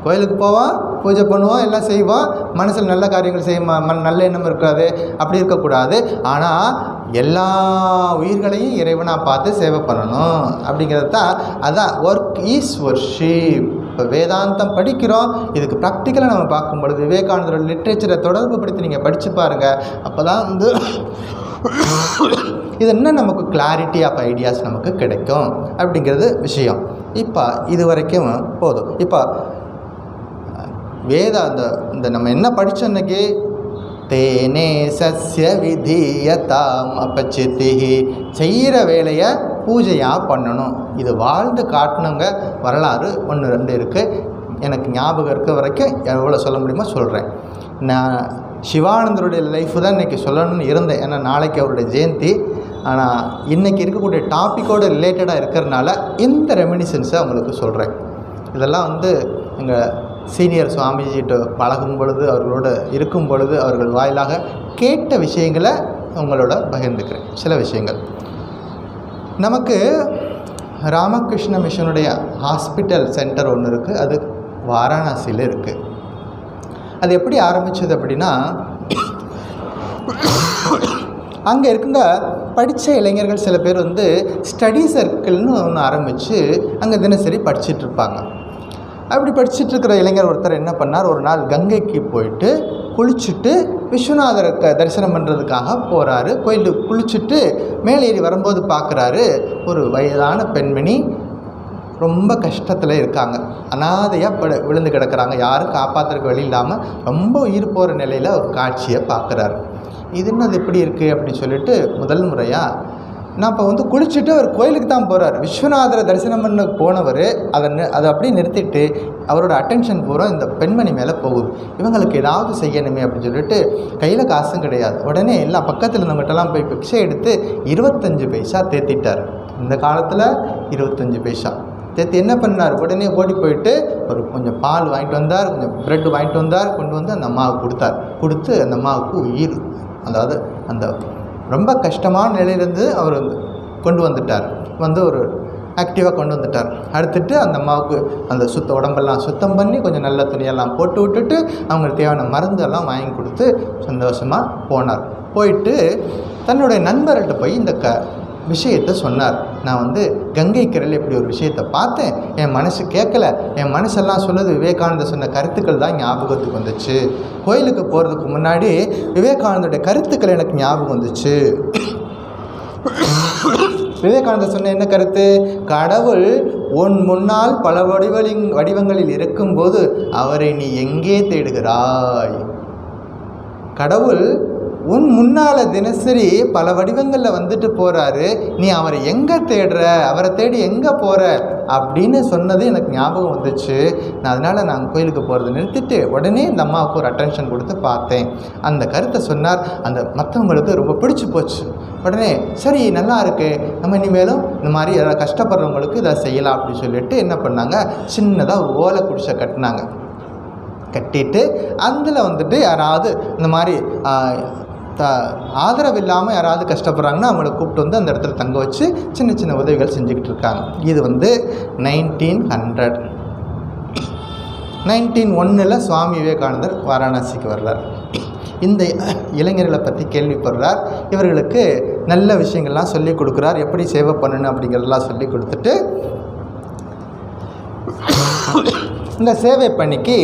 கோயிலுக்கு போவான், பூஜை பண்ணுவான், எல்லாம் செய்வான், மனசில் நல்ல காரியங்கள் செய்ய நல்ல எண்ணம் இருக்காது. அப்படி இருக்கக்கூடாது. ஆனால் எல்லா உயிர்களையும் இறைவனாக பார்த்து சேவை பண்ணணும் அப்படிங்கிறது தான். அதான் ஒர்க் ஈஸ் வர்ஷிப். இப்போ வேதாந்தம் படிக்கிறோம், இதுக்கு ப்ராக்டிக்கலாக நம்ம பார்க்கும்பொழுது விவேகானந்தரோட லிட்ரேச்சரை தொடர்பு படுத்தி நீங்கள் படித்து பாருங்கள். அப்போ தான் வந்து இது இன்னும் நமக்கு கிளாரிட்டி ஆஃப் ஐடியாஸ் நமக்கு கிடைக்கும் அப்படிங்கிறது விஷயம். இப்போ இது வரைக்கும் போதும். இப்போ இந்த நம்ம என்ன படித்தோம் இன்றைக்கி, தேனே சஸ்ய விதீயதாம் அபச்சித்தி, செய்கிற வேலையை பூஜையாக பண்ணணும். இது வாழ்ந்து காட்டினவங்க வரலாறு 1-2 இருக்குது. எனக்கு ஞாபகம் இருக்க வரைக்கும் எவ்வளோ சொல்ல முடியுமோ சொல்கிறேன். நான் சிவானந்தருடைய லைஃப் தான் இன்றைக்கி சொல்லணும்னு இருந்தேன், ஏன்னா நாளைக்கு அவருடைய ஜெயந்தி. ஆனால் இன்றைக்கி இருக்கக்கூடிய டாப்பிக்கோடு ரிலேட்டடாக இருக்கிறதுனால இந்த ரெமினிசன்ஸை அவங்களுக்கு சொல்கிறேன். இதெல்லாம் வந்து எங்கள் சீனியர் சுவாமிஜிகிட்ட பழகும் பொழுது, அவர்களோட இருக்கும் பொழுது அவர்கள் வாயிலாக கேட்ட விஷயங்களை உங்களோட பகிர்ந்துக்கிறேன். சில விஷயங்கள் நமக்கு ராமகிருஷ்ண மிஷனுடைய ஹாஸ்பிட்டல் சென்டர் ஒன்று இருக்குது. அது வாரணாசியில் இருக்குது. அது எப்படி ஆரம்பித்தது அப்படின்னா, அங்கே இருக்கின்ற படித்த இளைஞர்கள் சில பேர் வந்து ஸ்டடி சர்க்கிள்னு ஒன்று ஆரம்பித்து அங்கே தினசரி படிச்சுட்ருப்பாங்க. அப்படி படிச்சுட்ருக்கிற இளைஞர் ஒருத்தர் என்ன பண்ணார், ஒரு நாள் கங்கைக்கு போயிட்டு குளிச்சுட்டு விஸ்வநாதரை தரிசனம் பண்ணுறதுக்காக போகிறாரு. கோயிலுக்கு குளிச்சுட்டு மேலேறி வரும்போது பார்க்குறாரு, ஒரு வயதான பெண்மணி ரொம்ப கஷ்டத்தில் இருக்காங்க. அனாதையாக விழுந்து கிடக்கிறாங்க. யாரும் காப்பாற்றுறதுக்கு வழி இல்லாமல் ரொம்ப உயிர் போகிற நிலையில் ஒரு காட்சியை பார்க்குறாரு. இது என்னது எப்படி இருக்குது அப்படின்னு சொல்லிட்டு முதல் முறையாக நான் இப்போ வந்து குளிச்சுட்டு அவர் கோயிலுக்கு தான் போகிறார். விஸ்வநாதரை தரிசனம் பண்ண போனவர் அதை அப்படியே நிறுத்திட்டு அவரோட அட்டென்ஷன் பூரா இந்த பெண்மணி மேலே போகுது. இவங்களுக்கு ஏதாவது செய்யணுமே அப்படின்னு சொல்லிட்டு கையில் காசும் கிடையாது. உடனே எல்லா பக்கத்தில் நம்மகிட்டலாம் போய் பிக்ஷை எடுத்து 25 பைசா தேத்திட்டார். இந்த காலத்தில் 25 பைசா தேத்தி என்ன பண்ணார், உடனே ஓடி போயிட்டு ஒரு கொஞ்சம் பால் வாங்கிட்டு வந்தார், கொஞ்சம் ப்ரெட் வாங்கிட்டு வந்தார், கொண்டு வந்து அந்த அம்மாவுக்கு கொடுத்தார். கொடுத்து அந்த அம்மாவுக்கு உயிர், அதாவது அந்த ரொம்ப கஷ்டமான நிலையிலேருந்து அவர் கொண்டு வந்துட்டார். வந்து ஒரு ஆக்டிவாக கொண்டு வந்துட்டார். அடுத்துட்டு அந்த அம்மாவுக்கு அந்த உடம்பெல்லாம் சுத்தம் பண்ணி கொஞ்சம் நல்ல துணியெல்லாம் போட்டு விட்டுட்டு அவங்களுக்கு தேவையான மருந்தெல்லாம் வாங்கி கொடுத்து சந்தோஷமாக போனார். போயிட்டு தன்னுடைய நண்பர்கிட்ட போய் இந்த விஷயத்தை சொன்னார். நான் வந்து கங்கை கரையில் இப்படி ஒரு விஷயத்தை பார்த்தேன், என் மனசு கேட்கல, என் மனசெல்லாம் சொன்னது விவேகானந்தர் சொன்ன கருத்துக்கள் தான் ஞாபகத்துக்கு வந்துச்சு. கோயிலுக்கு போகிறதுக்கு முன்னாடி விவேகானந்தருடைய கருத்துக்கள் எனக்கு ஞாபகம் வந்துச்சு. விவேகானந்தர் சொன்ன என்ன கருத்து, கடவுள் உன் முன்னால் பல வடிவங்களில் இருக்கும்போது அவரை நீ எங்கே தேடுகிறாய்? கடவுள் உன் முன்னால் தினசரி பல வடிவங்களில் வந்துட்டு போகிறாரு, நீ அவரை எங்கே தேடுற, அவரை தேடி எங்கே போகிற அப்படின்னு சொன்னது எனக்கு ஞாபகம் வந்துச்சு. நான் அதனால் நான் கோயிலுக்கு போகிறத நிறுத்திட்டு உடனே இந்த அம்மாவுக்கு ஒரு அட்டென்ஷன் கொடுத்து பார்த்தேன். அந்த கருத்தை சொன்னார். அந்த மற்றவங்களுக்கு ரொம்ப பிடிச்சி போச்சு. உடனே சரி நல்லா இருக்கு, நம்ம இனிமேலும் இந்த மாதிரி யாராவது கஷ்டப்படுறவங்களுக்கு இதை செய்யலாம் அப்படின்னு சொல்லிட்டு என்ன பண்ணாங்க, சின்னதாக ஒரு ஓலை குடிசை கட்டினாங்க. கட்டிட்டு அதில் வந்துட்டு யாராவது இந்த மாதிரி ஆதரவு இல்லாமல் யாராவது கஷ்டப்படுறாங்கன்னா அவங்கள கூப்பிட்டு வந்து அந்த இடத்துல தங்க வச்சு சின்ன சின்ன உதவிகள் செஞ்சுக்கிட்டு இருக்காங்க. இது வந்து 1900 1901 சுவாமி விவேகானந்தர் வாரணாசிக்கு வர்றார். இந்த இளைஞர்களை பற்றி கேள்விப்படுறார். இவர்களுக்கு நல்ல விஷயங்கள்லாம் சொல்லி கொடுக்குறார், எப்படி சேவை பண்ணணும் அப்படிங்கிறதெல்லாம் சொல்லி கொடுத்துட்டு இந்த சேவை பணிக்கு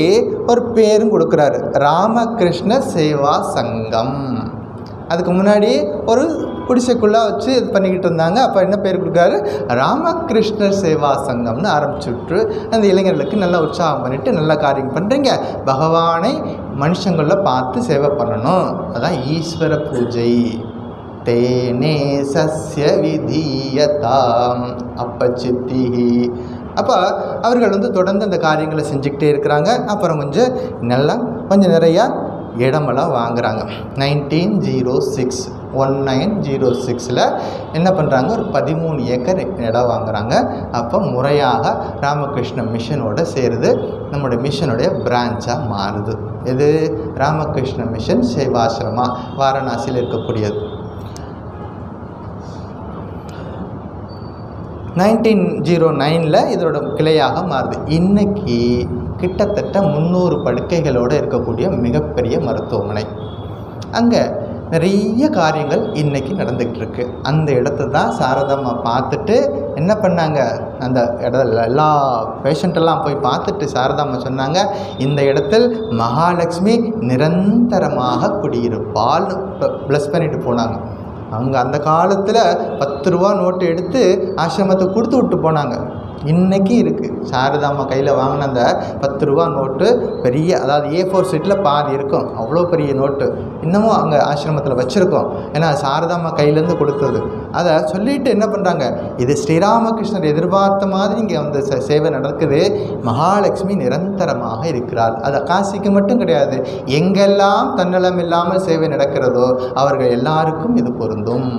ஒரு பேரும் கொடுக்குறாரு, ராமகிருஷ்ண சேவா சங்கம். அதுக்கு முன்னாடி ஒரு குடிசைக்குள்ளே வச்சு இது பண்ணிக்கிட்டு இருந்தாங்க. அப்போ என்ன பேர் கொடுக்காரு, ராமகிருஷ்ணர் சேவா சங்கம்னு ஆரம்பிச்சுட்டு அந்த இளைஞர்களுக்கு நல்லா உற்சாகம் பண்ணிவிட்டு நல்ல காரியம் பண்ணுறீங்க, பகவானை மனுஷங்களில் பார்த்து சேவை பண்ணணும், அதான் ஈஸ்வர பூஜை. தேனே சஸ்ய விதீயதாம் அப்பச்சித்தி. அப்போ அவர்கள் தொடர்ந்து அந்த காரியங்களை செஞ்சுக்கிட்டே இருக்கிறாங்க. அப்புறம் கொஞ்சம் நிறையா இடமெல்லாம் வாங்குகிறாங்க. 1906 என்ன பண்ணுறாங்க, ஒரு 13 ஏக்கர் இடம் வாங்குகிறாங்க. அப்போ முறையாக ராமகிருஷ்ண மிஷனோட சேருது, நம்முடைய மிஷனுடைய பிரான்ச்சாக மாறுது. இது ராமகிருஷ்ண மிஷன் சேவாசிரமா, வாரணாசியில் இருக்கக்கூடியது. 1909 இதோட கிளையாக மாறுது. இன்றைக்கி கிட்டத்தட்ட 300 படுக்கைகளோடு இருக்கக்கூடிய மிகப்பெரிய மருத்துவமனை. அங்கே நிறைய காரியங்கள் இன்றைக்கி நடந்துக்கிட்டு இருக்கு. அந்த இடத்த தான் சாரதாம்மா பார்த்துட்டு என்ன பண்ணாங்க, அந்த இடத்துல எல்லா பேஷண்ட்டெல்லாம் போய் பார்த்துட்டு சாரதாம்மா சொன்னாங்க, இந்த இடத்தில் மகாலட்சுமி நிரந்தரமாக குடியிருப்பால்னு ப்ளஸ் பண்ணிட்டு போனாங்க. அவங்க அந்த காலத்தில் 10 ரூபா நோட்டு எடுத்து ஆசிரமத்தை கொடுத்து விட்டு போனாங்க. இன்றைக்கி இருக்குது. சாரதாம்மா கையில் வாங்கின அந்த 10 ரூபா நோட்டு பெரிய, அதாவது A4 சீட்டில் பாதி இருக்கும், அவ்வளோ பெரிய நோட்டு இன்னமும் அங்கே ஆசிரமத்தில் வச்சுருக்கோம். ஏன்னா சாரதாம்மா கையிலேருந்து கொடுத்தது. அதை சொல்லிவிட்டு என்ன பண்ணுறாங்க, இது ஸ்ரீராமகிருஷ்ணர் எதிர்பார்த்த மாதிரி இங்கே சேவை நடக்குது, மகாலட்சுமி நிரந்தரமாக இருக்கிறாள். அது காசிக்கு மட்டும் கிடையாது, எங்கெல்லாம் தன்னலம் இல்லாமல் சேவை நடக்கிறதோ அவர்கள் எல்லாருக்கும் இது பொருந்தும்.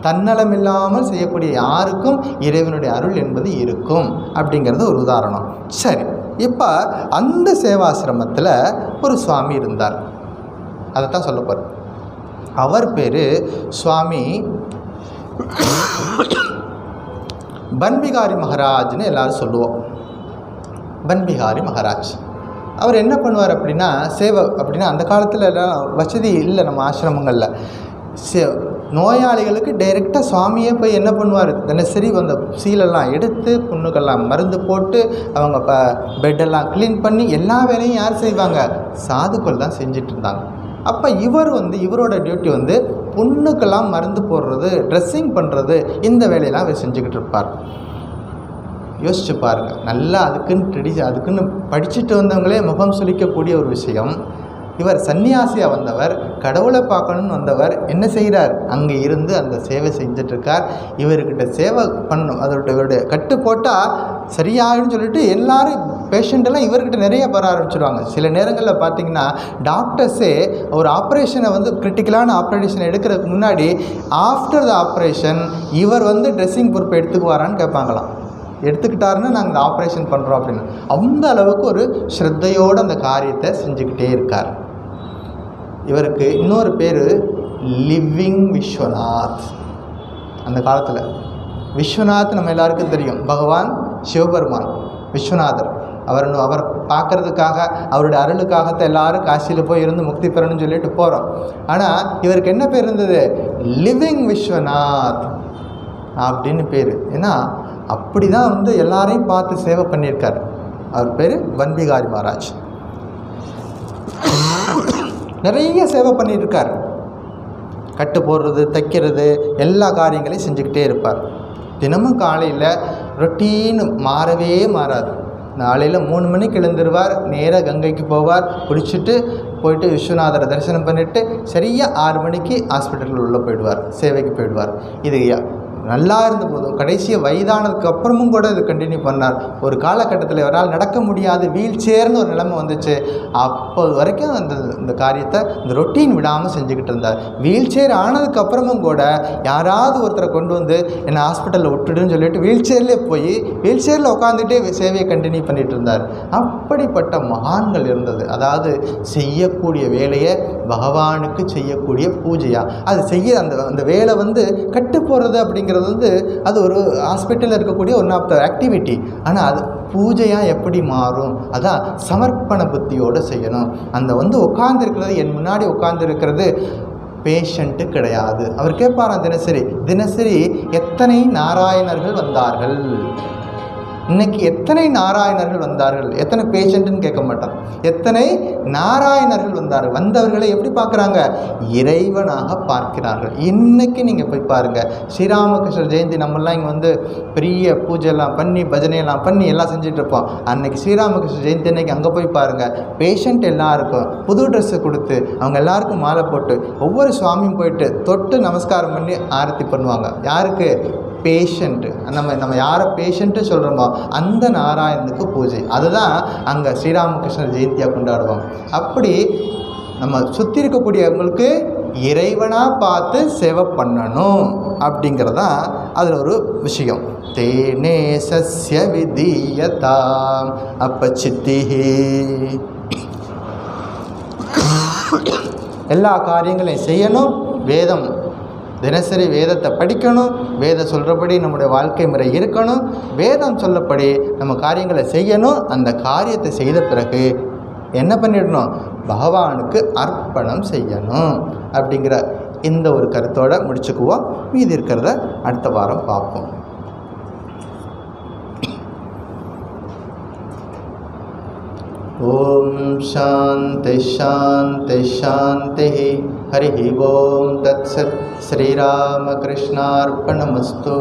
தன்னலம் இல்லாமல் செய்யக்கூடிய யாருக்கும் இறைவனுடைய அருள் என்பது இருக்கும் அப்படிங்கிறது ஒரு உதாரணம். சரி, இப்போ அந்த சேவாசிரமத்தில் ஒரு சுவாமி இருந்தார், அதைத்தான் சொல்ல போகிறேன். அவர் பேர் சுவாமி பன்பிகாரி மகாராஜ்னு எல்லோரும் சொல்லுவோம். பன்பிகாரி மகாராஜ் அவர் என்ன பண்ணுவார் அப்படின்னா, சேவை அப்படின்னா அந்த காலத்தில் எல்லாம் வசதி இல்லை நம்ம ஆசிரமங்களில். நோயாளிகளுக்கு டைரெக்டாக சுவாமியே போய் என்ன பண்ணுவார், தினசரி அந்த சீலெல்லாம் எடுத்து புண்ணுக்கெல்லாம் மருந்து போட்டு அவங்க பெட்டெல்லாம் க்ளீன் பண்ணி எல்லா வேலையும் யார் செய்வாங்க, சாதுக்கள் தான் செஞ்சிட்டு இருந்தாங்க. அப்போ இவரோட டியூட்டி புண்ணுக்கெல்லாம் மருந்து போடுறது, ட்ரெஸ்ஸிங் பண்ணுறது, இந்த வேலையெல்லாம் அவர் செஞ்சுக்கிட்டு இருப்பார். யோசிச்சு பாருங்கள், நல்லா அதுக்குன்னு படிச்சுட்டு வந்தவங்களே முகம் சுளிக்கக்கூடிய ஒரு விஷயம். இவர் சன்னியாசியாக வந்தவர், கடவுளை பார்க்கணுன்னு வந்தவர், என்ன செய்கிறார், அங்கே இருந்து அந்த சேவை செஞ்சிட்ருக்கார். இவர்கிட்ட சேவை பண்ணணும், இவருடைய கட்டு போட்டால் சரியாகுன்னு சொல்லிட்டு எல்லாரும் பேஷண்ட்டெல்லாம் இவர்கிட்ட நிறைய வர ஆரம்பிச்சிடுவாங்க. சில நேரங்களில் பார்த்திங்கன்னா டாக்டர்ஸே ஒரு ஆப்ரேஷனை கிரிட்டிக்கலான ஆப்ரேஷன் எடுக்கிறதுக்கு முன்னாடி ஆஃப்டர் த ஆப்ரேஷன் இவர் ட்ரெஸ்ஸிங் பொறுப்பை எடுத்துக்குவாரான்னு கேட்பாங்களாம். எடுத்துக்கிட்டாருன்னா நாங்கள் இந்த ஆப்ரேஷன் பண்ணுறோம் அப்படின்னு. அந்த அளவுக்கு ஒரு ஸ்ரத்தையோடு அந்த காரியத்தை செஞ்சுக்கிட்டே இருக்கார். இவருக்கு இன்னொரு பேர் லிவிங் விஸ்வநாத். அந்த காலத்தில் விஸ்வநாத் நம்ம எல்லாருக்கும் தெரியும், பகவான் சிவபெருமான் விஸ்வநாதர். அவர் பார்க்குறதுக்காக, அவருடைய அருளுக்காகத்தான் எல்லாரும் காசியில் போய் இருந்து முக்தி பெறணும்னு சொல்லிட்டு போகிறோம். ஆனால் இவருக்கு என்ன பேர் இருந்தது, லிவிங் விஸ்வநாத் அப்படின்னு பேர். ஏன்னா அப்படி தான் எல்லாரையும் பார்த்து சேவை பண்ணியிருக்கார். அவர் பேர் பன்பிகாரி மகாராஜ். நிறைய சேவை பண்ணியிருக்கார். கட்டு போடுறது, தைக்கிறது, எல்லா காரியங்களையும் செஞ்சுக்கிட்டே இருப்பார். தினமும் காலையில் ரொட்டீன் மாறவே மாறாது. நாளையில் 3 மணிக்கு எழுந்துருவார், நேராக கங்கைக்கு போவார், போயிட்டு விஸ்வநாதரை தரிசனம் பண்ணிவிட்டு சரியாக 6 மணிக்கு ஹாஸ்பிட்டலில் உள்ளே போயிடுவார், சேவைக்கு போயிடுவார். இது நல்லா இருந்த போதும் கடைசியாக வயதானதுக்கு அப்புறமும் கூட இது கண்டினியூ பண்ணார். ஒரு காலகட்டத்தில் இவரால் நடக்க முடியாது, வீல் சேர்னு ஒரு நிலைமை வந்துச்சு. அப்போ வரைக்கும் இந்த காரியத்தை இந்த ரொட்டீன் விடாமல் செஞ்சுக்கிட்டு இருந்தார். வீல் சேர் ஆனதுக்கப்புறமும் கூட யாராவது ஒருத்தரை கொண்டு என்னை ஹாஸ்பிட்டலில் விட்டுடுன்னு சொல்லிட்டு வீல் சேர்லேயே போய் வீல் சேரில் உட்காந்துட்டே சேவையை கண்டினியூ பண்ணிகிட்டு இருந்தார். அப்படிப்பட்ட மகான்கள் இருந்தது. அதாவது செய்யக்கூடிய வேலையை பகவானுக்கு செய்யக்கூடிய பூஜையாக அது செய்ய அந்த வேலை கட்டு போகிறது அப்படிங்கிறது அது ஒரு ஹாஸ்பிட்டலில் இருக்கக்கூடிய ஒன் ஆஃப் த ஆக்டிவிட்டி. ஆனால் அது பூஜையாக எப்படி மாறும், அதான் சமர்ப்பண புத்தியோடு செய்யணும். அந்த உட்கார்ந்துருக்கிறது, என் முன்னாடி உட்கார்ந்துருக்கிறது பேஷண்ட்டு கிடையாது. அவர் கேட்பாராம் தினசரி எத்தனை நாராயணர்கள் வந்தார்கள், இன்னைக்கு எத்தனை நாராயணர்கள் வந்தார்கள், எத்தனை பேஷண்ட்டுன்னு கேட்க மாட்டான், எத்தனை நாராயணர்கள் வந்தார்கள். வந்தவர்களை எப்படி பார்க்குறாங்க? இறைவனாக பார்க்கிறார்கள். இன்னைக்கு நீங்கள் போய் பாருங்கள், ஸ்ரீராமகிருஷ்ணர் ஜெயந்தி நம்மெல்லாம் இங்கே வந்து பெரிய பூஜையெல்லாம் பண்ணி பஜனையெல்லாம் பண்ணி எல்லாம் செஞ்சிட்ருப்போம். அன்றைக்கி ஸ்ரீராமகிருஷ்ணர் ஜெயந்தி அன்னைக்கு அங்கே போய் பாருங்கள், பேஷண்ட் எல்லாருக்கும் புது ட்ரெஸ்ஸு கொடுத்து அவங்க எல்லாருக்கும் மாலை போட்டு ஒவ்வொரு சுவாமியும் போயிட்டு தொட்டு நமஸ்காரம் பண்ணி ஆரத்தி பண்ணுவாங்க. யாருக்கு? பேஷண்ட்டு. நம்ம யாரை பேஷண்ட்டு சொல்கிறோமோ அந்த நாராயணனுக்கு பூஜை. அதுதான் அங்கே ஸ்ரீராமகிருஷ்ணர் ஜெயந்தியாக கொண்டாடுவோம். அப்படி நம்ம சுற்றி இருக்கக்கூடியவங்களுக்கு இறைவனாக பார்த்து சேவை பண்ணணும் அப்படிங்கிறதான் அதில் ஒரு விஷயம். தேனே சஸ்ய விதீயதா அப்பச்சித்திஹி. எல்லா காரியங்களையும் செய்யணும். வேதம் தினசரி வேதத்தை படிக்கணும். வேதம் சொல்கிறபடி நம்முடைய வாழ்க்கை முறை இருக்கணும். வேதம் சொல்லப்படி நம்ம காரியங்களை செய்யணும். அந்த காரியத்தை செய்த பிறகு என்ன பண்ணிடணும்? பகவானுக்கு அர்ப்பணம் செய்யணும் அப்படிங்கிற இந்த ஒரு கருத்தோடு முடிச்சுக்குவோம். மீதி இருக்கிறத அடுத்த வாரம் பார்ப்போம். ஓம் சாந்தி சாந்தி சாந்தி. ஹரி ஓம் தத்சத். ஸ்ரீராமகிருஷ்ணார்ப்பணமஸ்து.